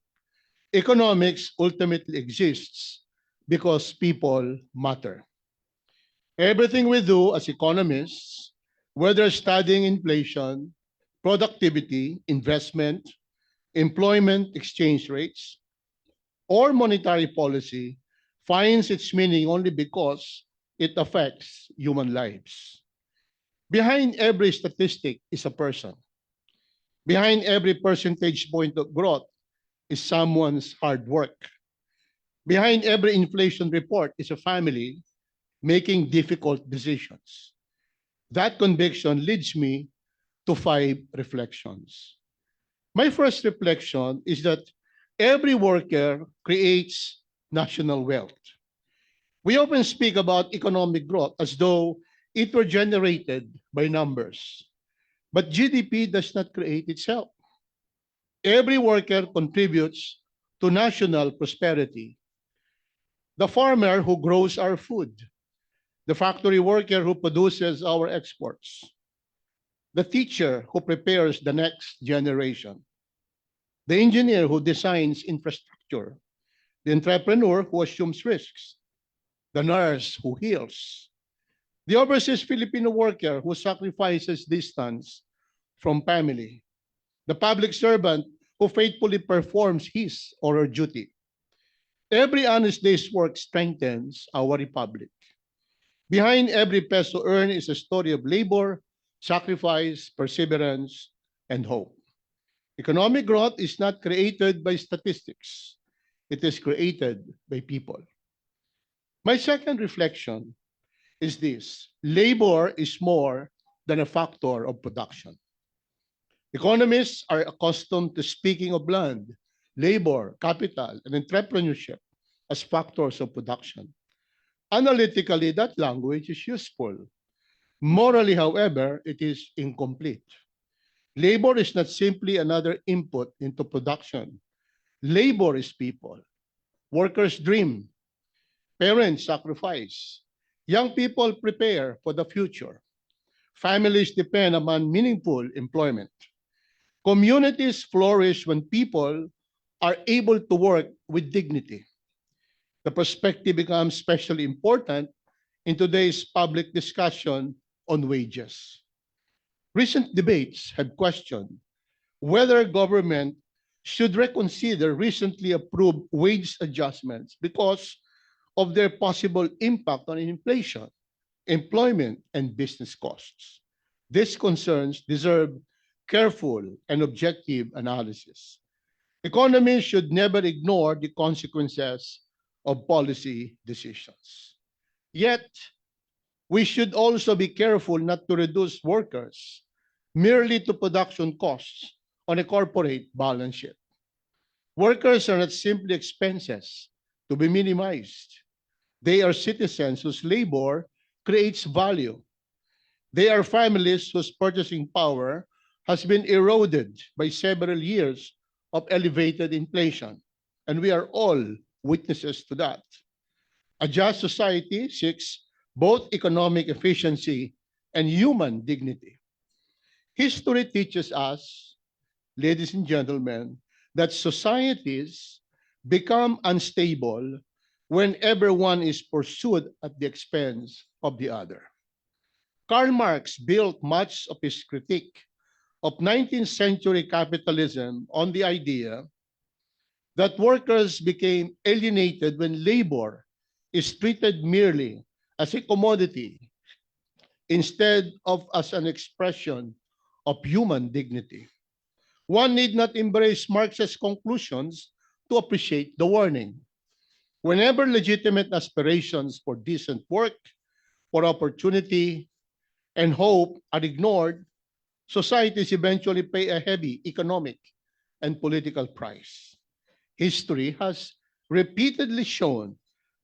Economics ultimately exists because people matter. Everything we do as economists, whether studying inflation, productivity, investment, employment exchange rates, or monetary policy, finds its meaning only because it affects human lives. Behind every statistic is a person. Behind every percentage point of growth is someone's hard work. Behind every inflation report is a family making difficult decisions. That conviction leads me to 5 reflections. My first reflection is that every worker creates national wealth. We often speak about economic growth as though It were generated by numbers. But GDP does not create itself. Every worker contributes to national prosperity. The farmer who grows our food, the factory worker who produces our exports, the teacher who prepares the next generation, the engineer who designs infrastructure, the entrepreneur who assumes risks, the nurse who heals, the overseas Filipino worker who sacrifices distance from family, the public servant who faithfully performs his or her duty. Every honest day's work strengthens our republic. Behind every peso earned is a story of labor, sacrifice, perseverance, and hope. Economic growth is not created by statistics. It is created by people. My second reflection is this: labor is more than a factor of production. Economists are accustomed to speaking of land, labor, capital, and entrepreneurship as factors of production. Analytically, that language is useful. Morally, however, it is incomplete. Labor is not simply another input into production. Labor is people. Workers dream. Parents sacrifice. Young people prepare for the future. Families depend upon meaningful employment. Communities flourish when people are able to work with dignity. The perspective becomes especially important in today's public discussion on wages. Recent debates have questioned whether government should reconsider recently approved wage adjustments because of their possible impact on inflation, employment, and business costs. These concerns deserve careful and objective analysis. Economists should never ignore the consequences of policy decisions. Yet, we should also be careful not to reduce workers merely to production costs on a corporate balance sheet. Workers are not simply expenses to be minimized. They are citizens whose labor creates value. They are families whose purchasing power has been eroded by several years of elevated inflation, and we are all witnesses to that. A just society seeks both economic efficiency and human dignity. History teaches us, ladies and gentlemen, that societies become unstable whenever one is pursued at the expense of the other. Karl Marx built much of his critique of 19th century capitalism on the idea that workers became alienated when labor is treated merely as a commodity instead of as an expression of human dignity. One need not embrace Marx's conclusions to appreciate the warning. Whenever legitimate aspirations for decent work, for opportunity, and hope are ignored, societies eventually pay a heavy economic and political price. History has repeatedly shown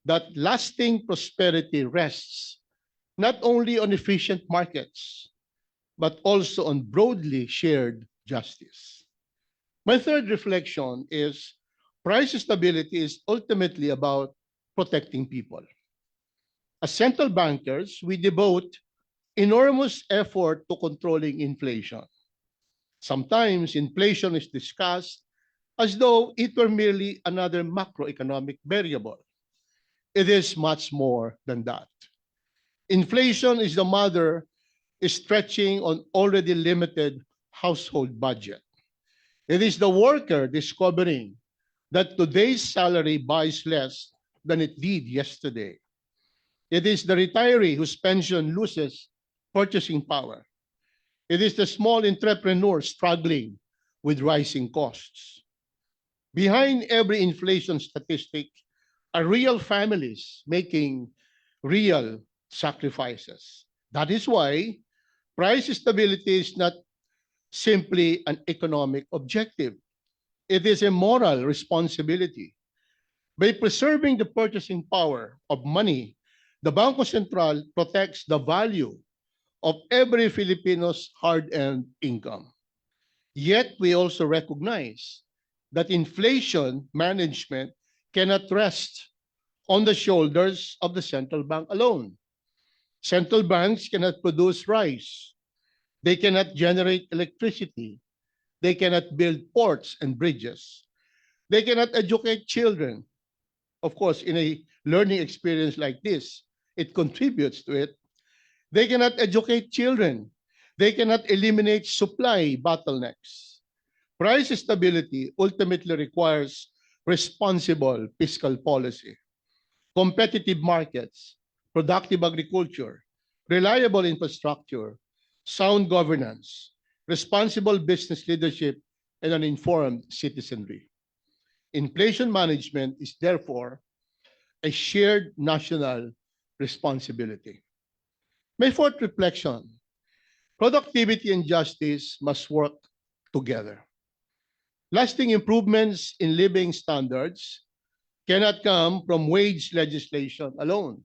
that lasting prosperity rests not only on efficient markets, but also on broadly shared justice. My third reflection is price stability is ultimately about protecting people. As central bankers, we devote enormous effort to controlling inflation. Sometimes inflation is discussed as though it were merely another macroeconomic variable. It is much more than that. Inflation is the mother stretching on already limited household budget. It is the worker discovering that today's salary buys less than it did yesterday. It is the retiree whose pension loses purchasing power. It is the small entrepreneur struggling with rising costs. Behind every inflation statistic are real families making real sacrifices. That is why price stability is not simply an economic objective. It is a moral responsibility. By preserving the purchasing power of money, the Bangko Sentral protects the value of every Filipino's hard-earned income. Yet we also recognize that inflation management cannot rest on the shoulders of the central bank alone. Central banks cannot produce rice. They cannot generate electricity. They cannot build ports and bridges. They cannot educate children. Of course, in a learning experience like this, it contributes to it. They cannot educate children. They cannot eliminate supply bottlenecks. Price stability ultimately requires responsible fiscal policy, competitive markets, productive agriculture, reliable infrastructure, sound governance, responsible business leadership, and an informed citizenry. Inflation management is therefore a shared national responsibility. My fourth reflection, productivity and justice must work together. Lasting improvements in living standards cannot come from wage legislation alone.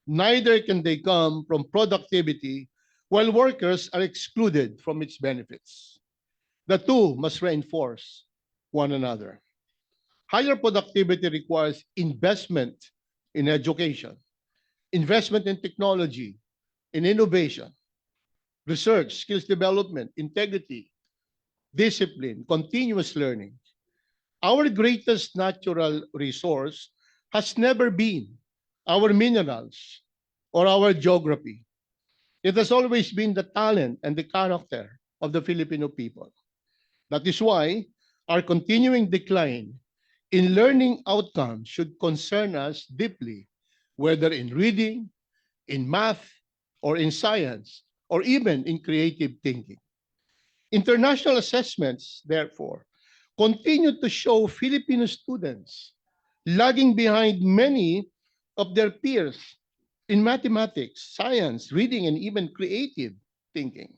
Neither can they come from productivity while workers are excluded from its benefits. The two must reinforce one another. Higher productivity requires investment in education, investment in technology, in innovation, research, skills development, integrity, discipline, continuous learning. Our greatest natural resource has never been our minerals or our geography. It has always been the talent and the character of the Filipino people. That is why our continuing decline in learning outcomes should concern us deeply, whether in reading, in math, or in science, or even in creative thinking. International assessments, therefore, continue to show Filipino students lagging behind many of their peers in mathematics, science, reading, and even creative thinking.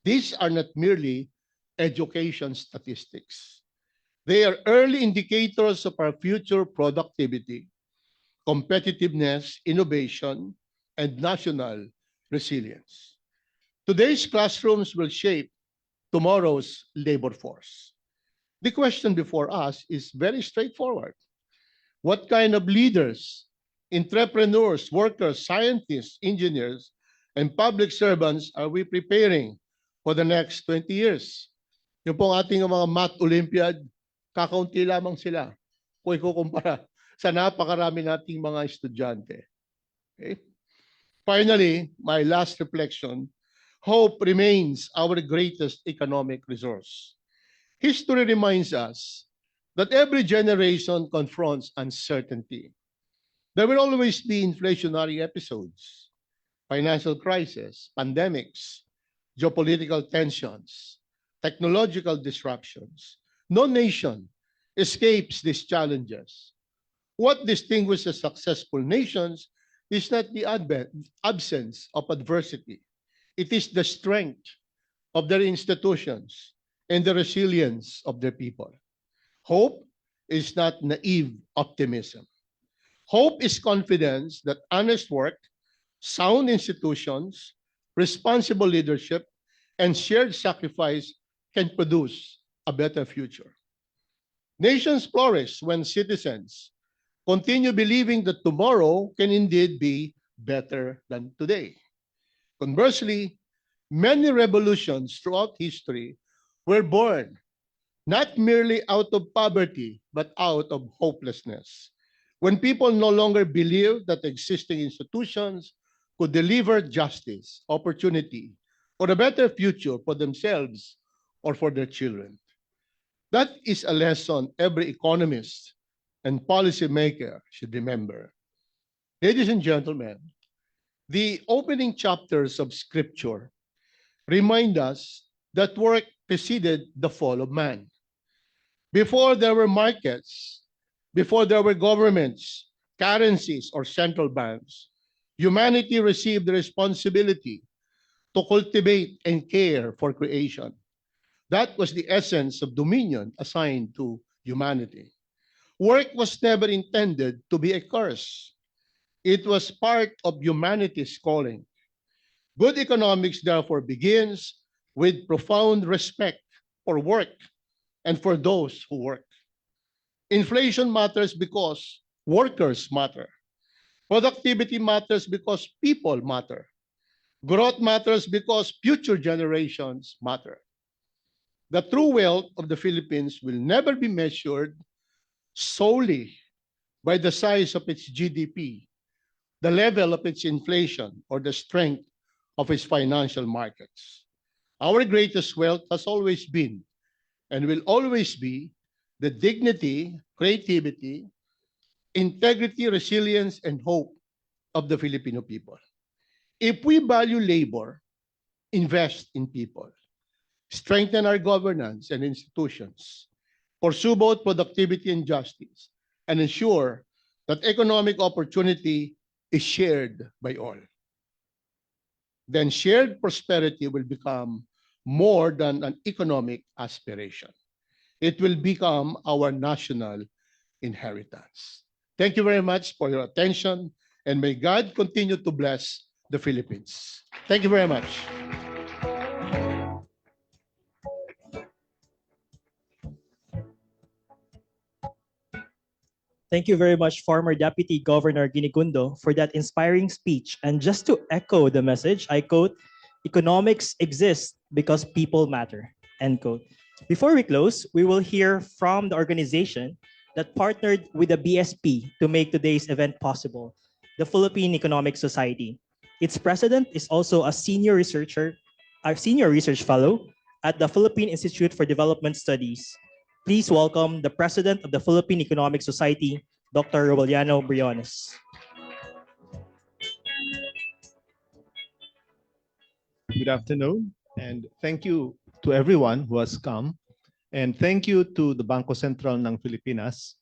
These are not merely education statistics. They are early indicators of our future productivity, competitiveness, innovation, and national resilience. Today's classrooms will shape tomorrow's labor force. The question before us is very straightforward. What kind of leaders, entrepreneurs, workers, scientists, engineers, and public servants are we preparing for the next 20 years? Yung pong ating mga math Olympiad, kakaunti lamang sila kung ikukumpara sa napakarami nating mga estudyante. Okay? Finally, my last reflection, hope remains our greatest economic resource. History reminds us that every generation confronts uncertainty. There will always be inflationary episodes, financial crisis, pandemics, geopolitical tensions, technological disruptions. No nation escapes these challenges. What distinguishes successful nations is not the absence of adversity. It is the strength of their institutions and the resilience of their people. Hope is not naive optimism. Hope is confidence that honest work, sound institutions, responsible leadership, and shared sacrifice can produce a better future. Nations flourish when citizens continue believing that tomorrow can indeed be better than today. Conversely, many revolutions throughout history were born not merely out of poverty, but out of hopelessness. When people no longer believed that existing institutions could deliver justice, opportunity, or a better future for themselves or for their children. That is a lesson every economist and policymaker should remember. Ladies and gentlemen, the opening chapters of Scripture remind us that work preceded the fall of man. Before there were markets, before there were governments, currencies, or central banks, humanity received the responsibility to cultivate and care for creation. That was the essence of dominion assigned to humanity. Work was never intended to be a curse. It was part of humanity's calling. Good economics, therefore, begins with profound respect for work and for those who work. Inflation matters because workers matter. Productivity matters because people matter. Growth matters because future generations matter. The true wealth of the Philippines will never be measured solely by the size of its GDP, the level of its inflation, or the strength of its financial markets. Our greatest wealth has always been and will always be the dignity, creativity, integrity, resilience, and hope of the Filipino people. If we value labor, invest in people, strengthen our governance and institutions, pursue both productivity and justice, and ensure that economic opportunity is shared by all, then shared prosperity will become more than an economic aspiration. It will become our national inheritance. Thank you very much for your attention, and may God continue to bless the Philippines. Thank you very much. Thank you very much, former Deputy Governor Ginigundo, for that inspiring speech. And just to echo the message, I quote, economics exists because people matter, end quote. Before we close, we will hear from the organization that partnered with the BSP to make today's event possible, the Philippine Economic Society. Its president is also a senior research fellow at the Philippine Institute for Development Studies. Please welcome the president of the Philippine Economic Society, Dr. Robiliano Briones. Good afternoon, and thank you to everyone who has come. And thank you to the Bangko Sentral ng Pilipinas.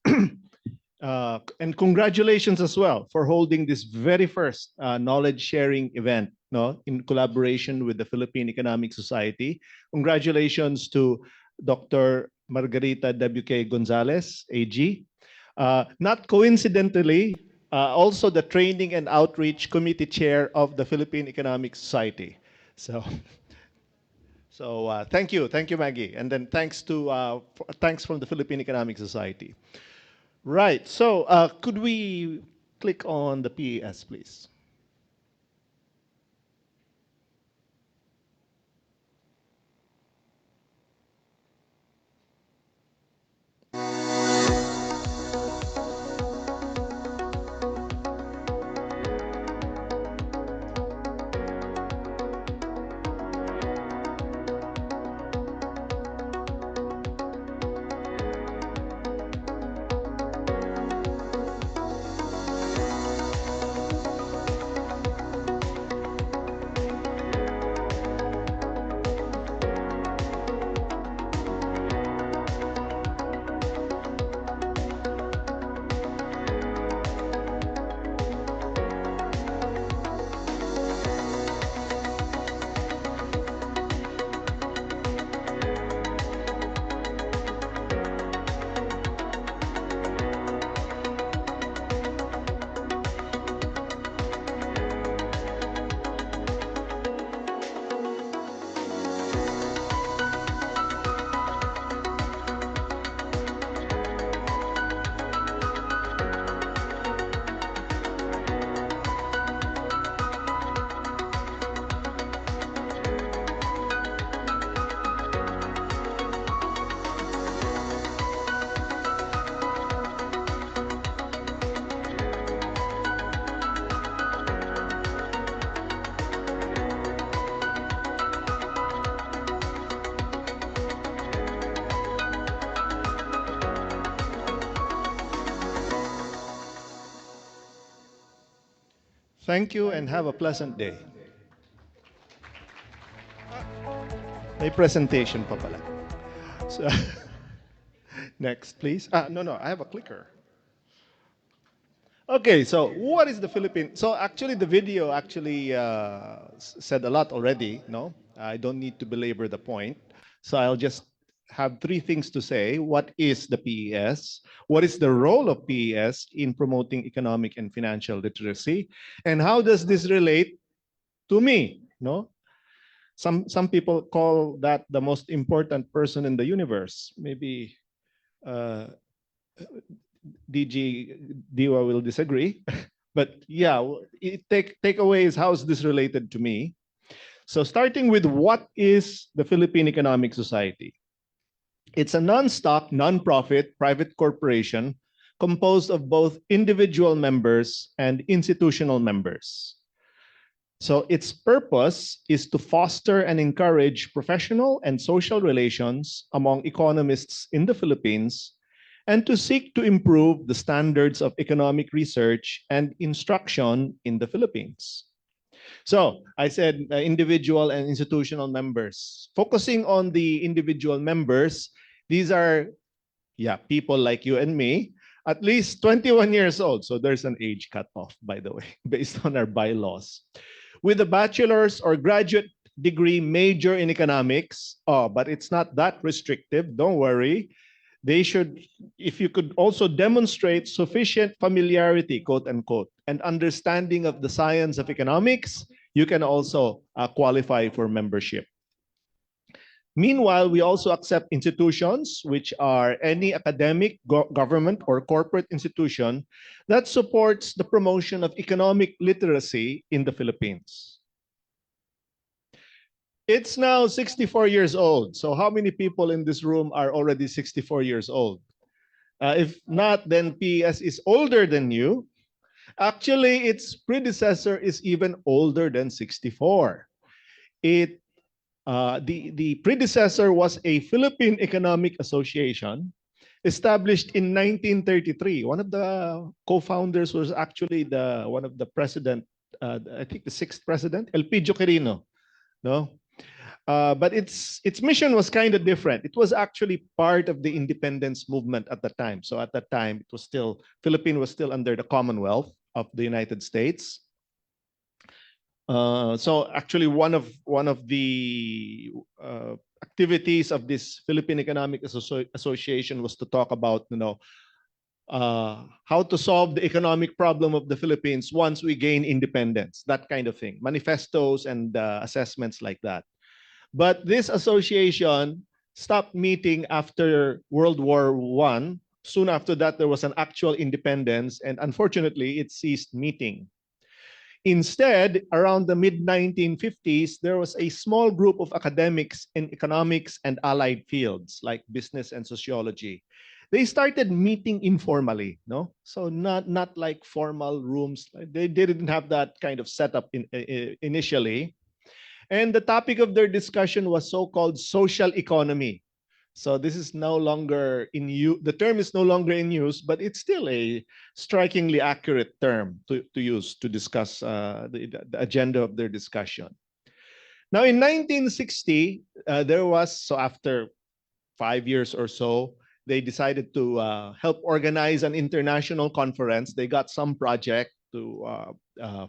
And congratulations as well for holding this very first knowledge sharing event, no, in collaboration with the Philippine Economic Society. Congratulations to Dr. Margarita W.K. Gonzalez, AG. Not coincidentally, also the Training and Outreach Committee Chair of the Philippine Economic Society. So thank you, Maggie, and then thanks from the Philippine Economic Society. Right. So could we click on the PES, please? Thank you and have a pleasant day. May presentation pa pala. So, next, please. No, I have a clicker. Okay, so what is the Philippine? So actually, the video actually said a lot already. No, I don't need to belabor the point. So I'll just have three things to say. What is the PES? What is the role of PES in promoting economic and financial literacy? And how does this relate to me, no? Some people call that the most important person in the universe. Maybe DG Diwa will disagree, but yeah, takeaway is how is this related to me? So starting with what is the Philippine Economic Society? It's a non-stock, non-profit private corporation composed of both individual members and institutional members. So its purpose is to foster and encourage professional and social relations among economists in the Philippines and to seek to improve the standards of economic research and instruction in the Philippines. So I said individual and institutional members. Focusing on the individual members, these are people like you and me, at least 21 years old. So there's an age cutoff, by the way, based on our bylaws. With a bachelor's or graduate degree major in economics, but it's not that restrictive, don't worry. They should, if you could also demonstrate sufficient familiarity, quote unquote, and understanding of the science of economics, you can also qualify for membership. Meanwhile, we also accept institutions, which are any academic, government, or corporate institution that supports the promotion of economic literacy in the Philippines. It's now 64 years old. So how many people in this room are already 64 years old? If not, then PES is older than you. Actually, its predecessor is even older than 64. The predecessor was a Philippine Economic Association established in 1933. One of the co-founders was actually one of the president, I think the 6th president, Elpidio Quirino. No? But its mission was kind of different. It was actually part of the independence movement at the time. So at that time, it was still, Philippines was still under the Commonwealth of the United States. So actually, one of the activities of this Philippine Economic Association was to talk about, how to solve the economic problem of the Philippines once we gain independence, that kind of thing, manifestos and assessments like that. But this association stopped meeting after World War I. Soon after that, there was an actual independence, and unfortunately, it ceased meeting. Instead, around the mid-1950s, there was a small group of academics in economics and allied fields like business and sociology. They started meeting informally, no? So not like formal rooms. They didn't have that kind of setup initially. And the topic of their discussion was so-called social economy. So this is no longer in use. The term is no longer in use, but it's still a strikingly accurate term to use to discuss the agenda of their discussion. Now, in 1960, there was, so after 5 years or so, they decided to help organize an international conference. They got some project to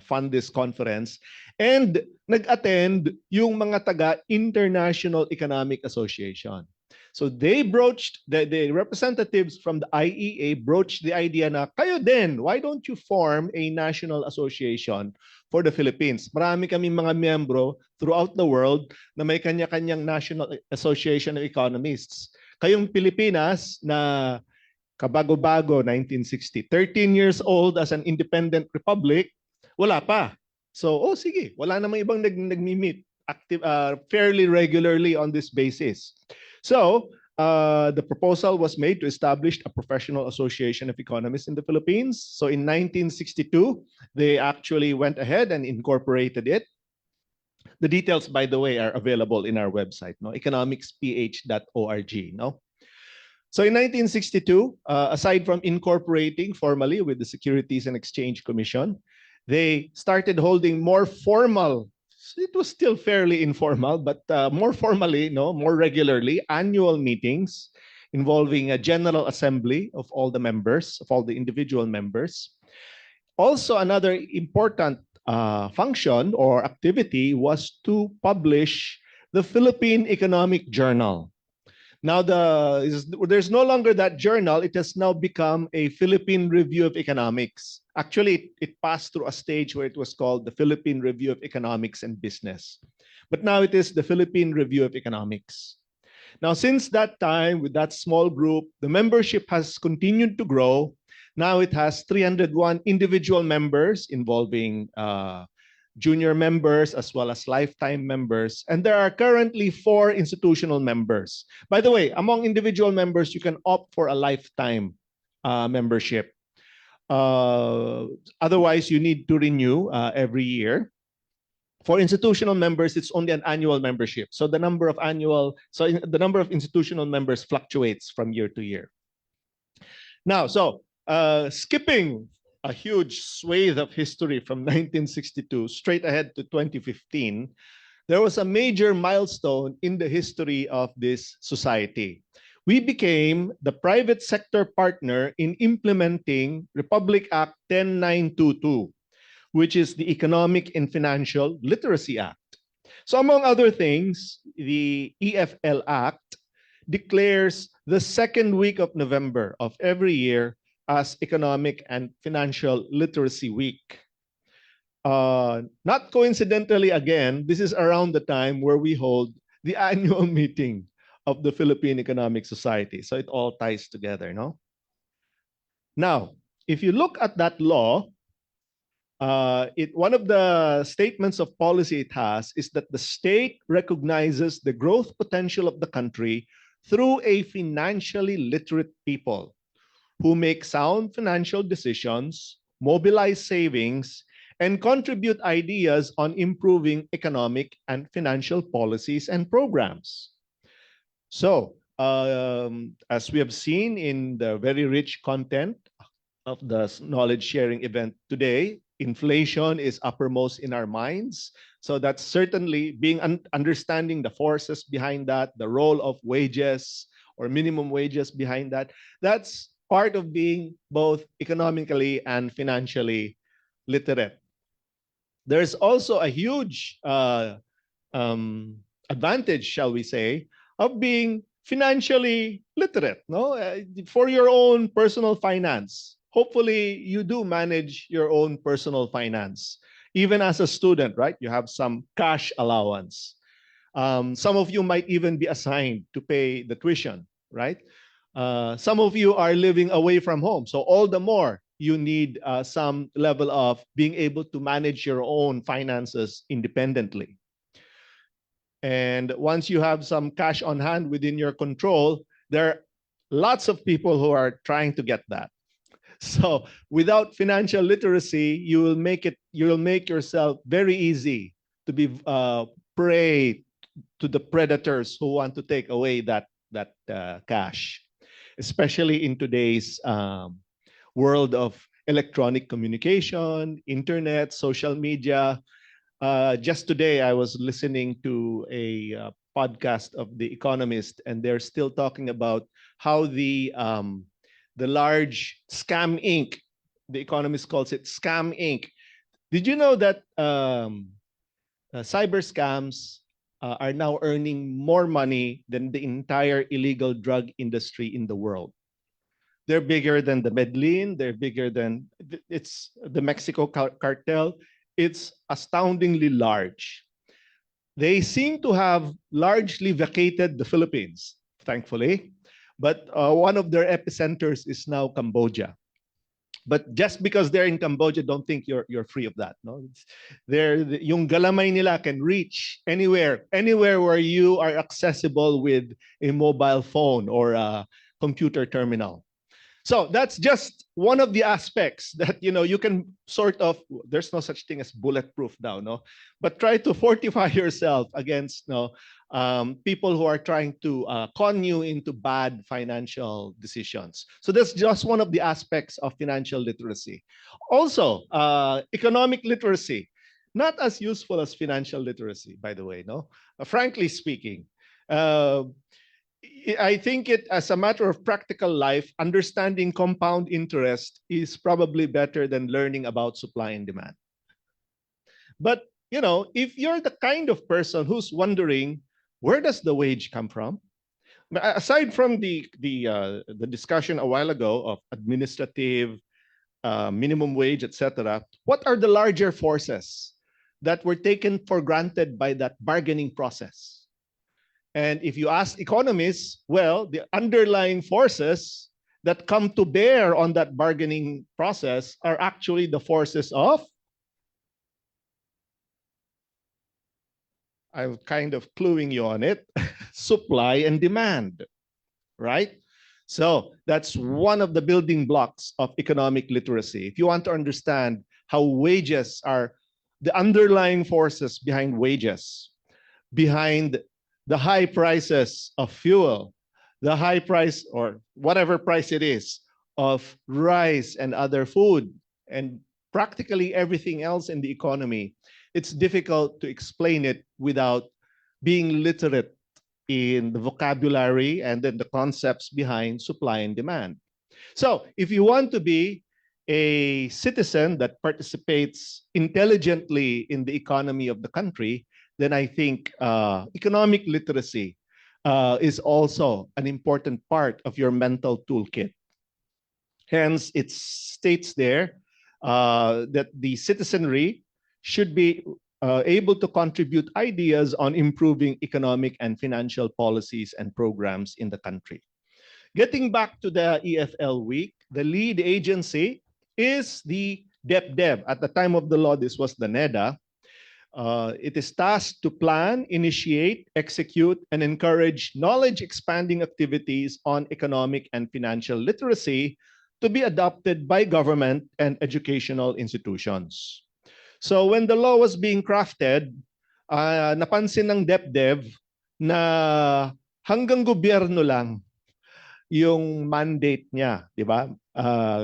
fund this conference. And nag-attend yung mga taga-International Economic Association. So they broached, the representatives from the IEA broached the idea na, kayo din, why don't you form a national association for the Philippines? Marami kami mga miyembro throughout the world na may kanya-kanyang National Association of Economists. Kayong Pilipinas na kabago-bago, 1960, 13 years old as an independent republic, wala pa. So, sige, wala namang ibang nagmi-meet fairly regularly on this basis. So, the proposal was made to establish a professional association of economists in the Philippines. So in 1962, they actually went ahead and incorporated it. The details, by the way, are available in our website, no? economicsph.org. No? So in 1962, aside from incorporating formally with the Securities and Exchange Commission, they started holding more formal, it was still fairly informal, but more formally, more regularly, annual meetings involving a general assembly of all the members, of all the individual members. Also, another important function or activity was to publish the Philippine Economic Journal. Now there's no longer that journal. It has now become a Philippine Review of Economics. Actually, it passed through a stage where it was called the Philippine Review of Economics and Business. But now it is the Philippine Review of Economics. Now, since that time, with that small group, the membership has continued to grow. Now it has 301 individual members involving junior members as well as lifetime members. And there are currently 4 institutional members. By the way, among individual members, you can opt for a lifetime membership. Otherwise, you need to renew every year. For institutional members, it's only an annual membership. So the number of institutional members fluctuates from year to year. Now, skipping a huge swathe of history from 1962 straight ahead to 2015, there was a major milestone in the history of this society. We became the private sector partner in implementing Republic Act 10922, which is the Economic and Financial Literacy Act. So among other things, the EFL Act declares the second week of November of every year as Economic and Financial Literacy Week. Not coincidentally, again, this is around the time where we hold the annual meeting of the Philippine Economic Society. So it all ties together, no? Now, if you look at that law, one of the statements of policy it has is that the state recognizes the growth potential of the country through a financially literate people who make sound financial decisions, mobilize savings, and contribute ideas on improving economic and financial policies and programs. So, as we have seen in the very rich content of the knowledge sharing event today, inflation is uppermost in our minds. So that's certainly understanding the forces behind that, the role of wages or minimum wages behind that. That's part of being both economically and financially literate. There's also a huge advantage, shall we say, of being financially literate, no? For your own personal finance. Hopefully, you do manage your own personal finance. Even as a student, right? You have some cash allowance. Some of you might even be assigned to pay the tuition, right? Some of you are living away from home. So all the more you need some level of being able to manage your own finances independently. And once you have some cash on hand within your control, there are lots of people who are trying to get that. So without financial literacy, you will make yourself very easy to be prey to the predators who want to take away that cash, especially in today's world of electronic communication, internet, social media. Just today, I was listening to a podcast of The Economist, and they're still talking about how the large Scam Inc., The Economist calls it Scam Inc. Did you know that cyber scams are now earning more money than the entire illegal drug industry in the world? They're bigger than the Medellin. They're bigger than the Mexico cartel. It's astoundingly large. They seem to have largely vacated the Philippines, thankfully. But one of their epicenters is now Cambodia. But just because they're in Cambodia, don't think you're free of that. No, yung galamay nila can reach anywhere where you are accessible with a mobile phone or a computer terminal. So that's just one of the aspects that you can sort of. There's no such thing as bulletproof now, no. But try to fortify yourself against people who are trying to con you into bad financial decisions. So that's just one of the aspects of financial literacy. Also, economic literacy, not as useful as financial literacy, by the way, no. Frankly speaking. I think as a matter of practical life, understanding compound interest is probably better than learning about supply and demand. But, if you're the kind of person who's wondering, where does the wage come from? aside from the discussion a while ago of administrative, minimum wage, etc., what are the larger forces that were taken for granted by that bargaining process? And if you ask economists, well, the underlying forces that come to bear on that bargaining process are actually the forces of, I'm kind of cluing you on it, supply and demand, right? So that's one of the building blocks of economic literacy. If you want to understand how wages are the underlying forces behind wages, behind the high prices of fuel, the high price or whatever price it is of rice and other food, and practically everything else in the economy, it's difficult to explain it without being literate in the vocabulary and then the concepts behind supply and demand. So if you want to be a citizen that participates intelligently in the economy of the country, then I think economic literacy is also an important part of your mental toolkit. Hence, it states there that the citizenry should be able to contribute ideas on improving economic and financial policies and programs in the country. Getting back to the EFL week, the lead agency is the DepDev. At the time of the law, this was the NEDA. It is tasked to plan, initiate, execute, and encourage knowledge-expanding activities on economic and financial literacy to be adopted by government and educational institutions. So when the law was being crafted, napansin ng DepDev na hanggang gobyerno lang yung mandate niya, di ba?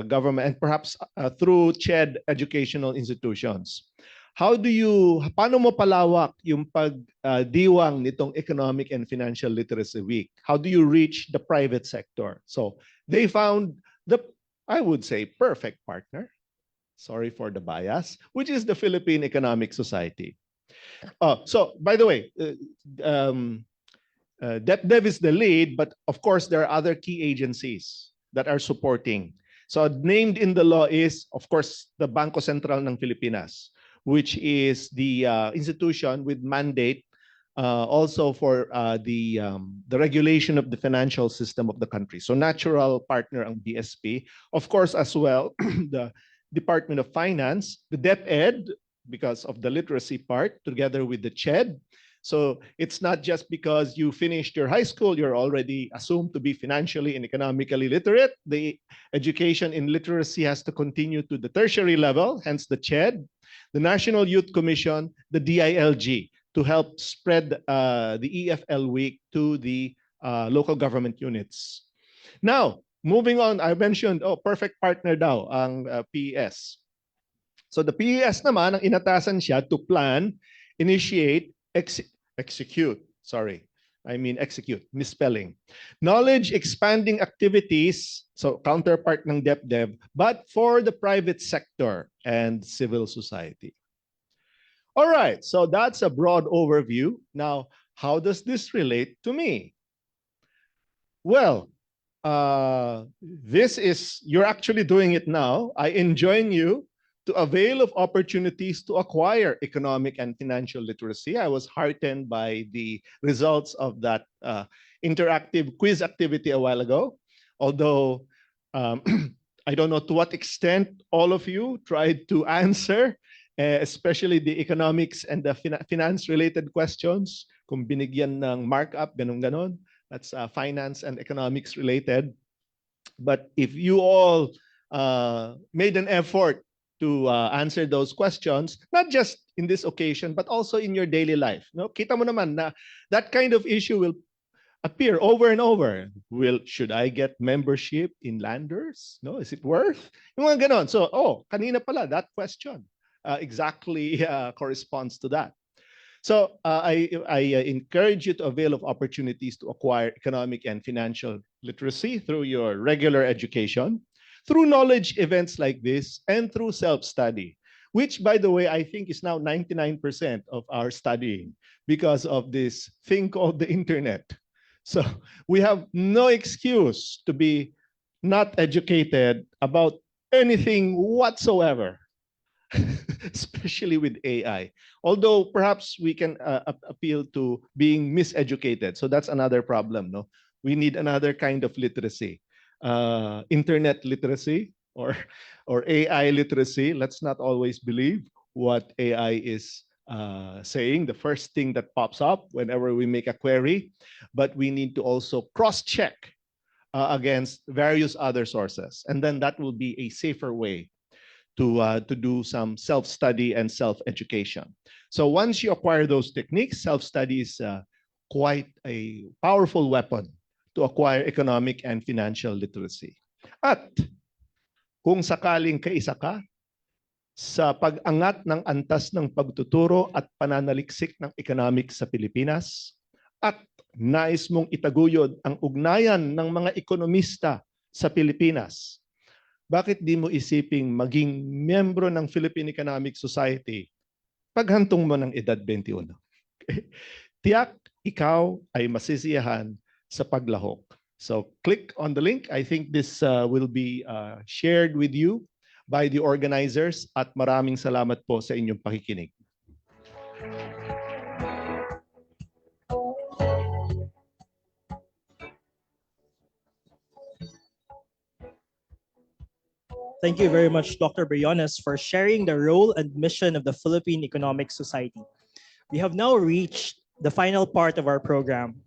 Government and perhaps through CHED educational institutions. Paano mo palawak yung pagdiwang nitong Economic and Financial Literacy Week? How do you reach the private sector? So they found the, I would say, perfect partner. Sorry for the bias, which is the Philippine Economic Society. So by the way, DepDev is the lead, but of course there are other key agencies that are supporting. So named in the law is, of course, the Bangko Sentral ng Pilipinas, which is the institution with mandate also for the regulation of the financial system of the country. So natural partner ang BSP. Of course, as well, the Department of Finance, the DepEd, because of the literacy part, together with the CHED. So it's not just because you finished your high school, you're already assumed to be financially and economically literate. The education in literacy has to continue to the tertiary level, hence the CHED, the National Youth Commission, the DILG, to help spread the EFL week to the local government units. Now, moving on, I mentioned, perfect partner daw ang PES. So the PES naman, ang inatasan siya to plan, initiate, execute, misspelling. Knowledge expanding activities, so counterpart ng DepDev, but for the private sector and civil society. All right, so that's a broad overview. Now, how does this relate to me? Well, you're actually doing it now. I enjoin you to avail of opportunities to acquire economic and financial literacy. I was heartened by the results of that interactive quiz activity a while ago. Although I don't know to what extent all of you tried to answer, especially the economics and the finance-related questions. Kung binigyan ng markup, ganun-ganon. That's finance and economics related. But if you all made an effort to answer those questions, not just in this occasion, but also in your daily life. No? Kita mo naman na that kind of issue will appear over and over. Should I get membership in Landers? No, is it worth? Yung mga ganon. So, kanina pala, that question exactly corresponds to that. So I encourage you to avail of opportunities to acquire economic and financial literacy through your regular education, through knowledge events like this, and through self-study, which, by the way, I think is now 99% of our studying because of this thing called the internet. So we have no excuse to be not educated about anything whatsoever, especially with AI. Although perhaps we can appeal to being miseducated. So that's another problem, no? We need another kind of literacy, internet literacy or AI literacy. Let's not always believe what AI is saying, the first thing that pops up whenever we make a query, but we need to also cross-check against various other sources. And then that will be a safer way to do some self-study and self-education. So once you acquire those techniques, self-study is quite a powerful weapon to acquire economic and financial literacy. At kung sakaling kaisa ka sa pag-angat ng antas ng pagtuturo at pananaliksik ng economics sa Pilipinas at nais mong itaguyod ang ugnayan ng mga ekonomista sa Pilipinas, bakit di mo isiping maging miyembro ng Philippine Economic Society paghantong mo ng edad 21? Tiyak, ikaw ay masisiyahan sa paglahok. So click on the link. I think this will be shared with you by the organizers at maraming salamat po sa inyong pakikinig. Thank you very much, Dr. Briones, for sharing the role and mission of the Philippine Economic Society. We have now reached the final part of our program.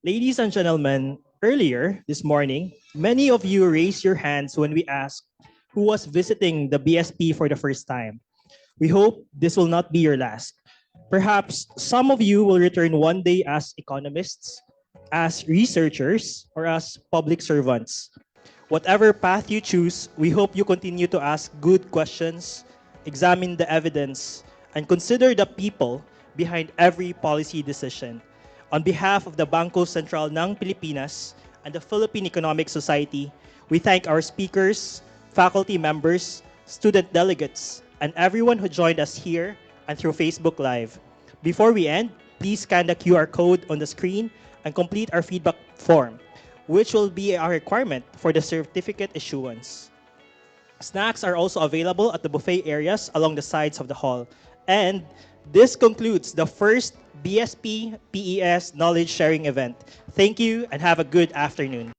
Ladies and gentlemen, earlier this morning, many of you raised your hands when we asked who was visiting the BSP for the first time. We hope this will not be your last. Perhaps some of you will return one day as economists, as researchers, or as public servants. Whatever path you choose, we hope you continue to ask good questions, examine the evidence, and consider the people behind every policy decision. On behalf of the Bangko Sentral ng Pilipinas and the Philippine Economic Society, we thank our speakers, faculty members, student delegates, and everyone who joined us here and through Facebook Live. Before we end, please scan the QR code on the screen and complete our feedback form, which will be our requirement for the certificate issuance. Snacks are also available at the buffet areas along the sides of the hall. And this concludes the first BSP PES Knowledge Sharing event. Thank you and have a good afternoon.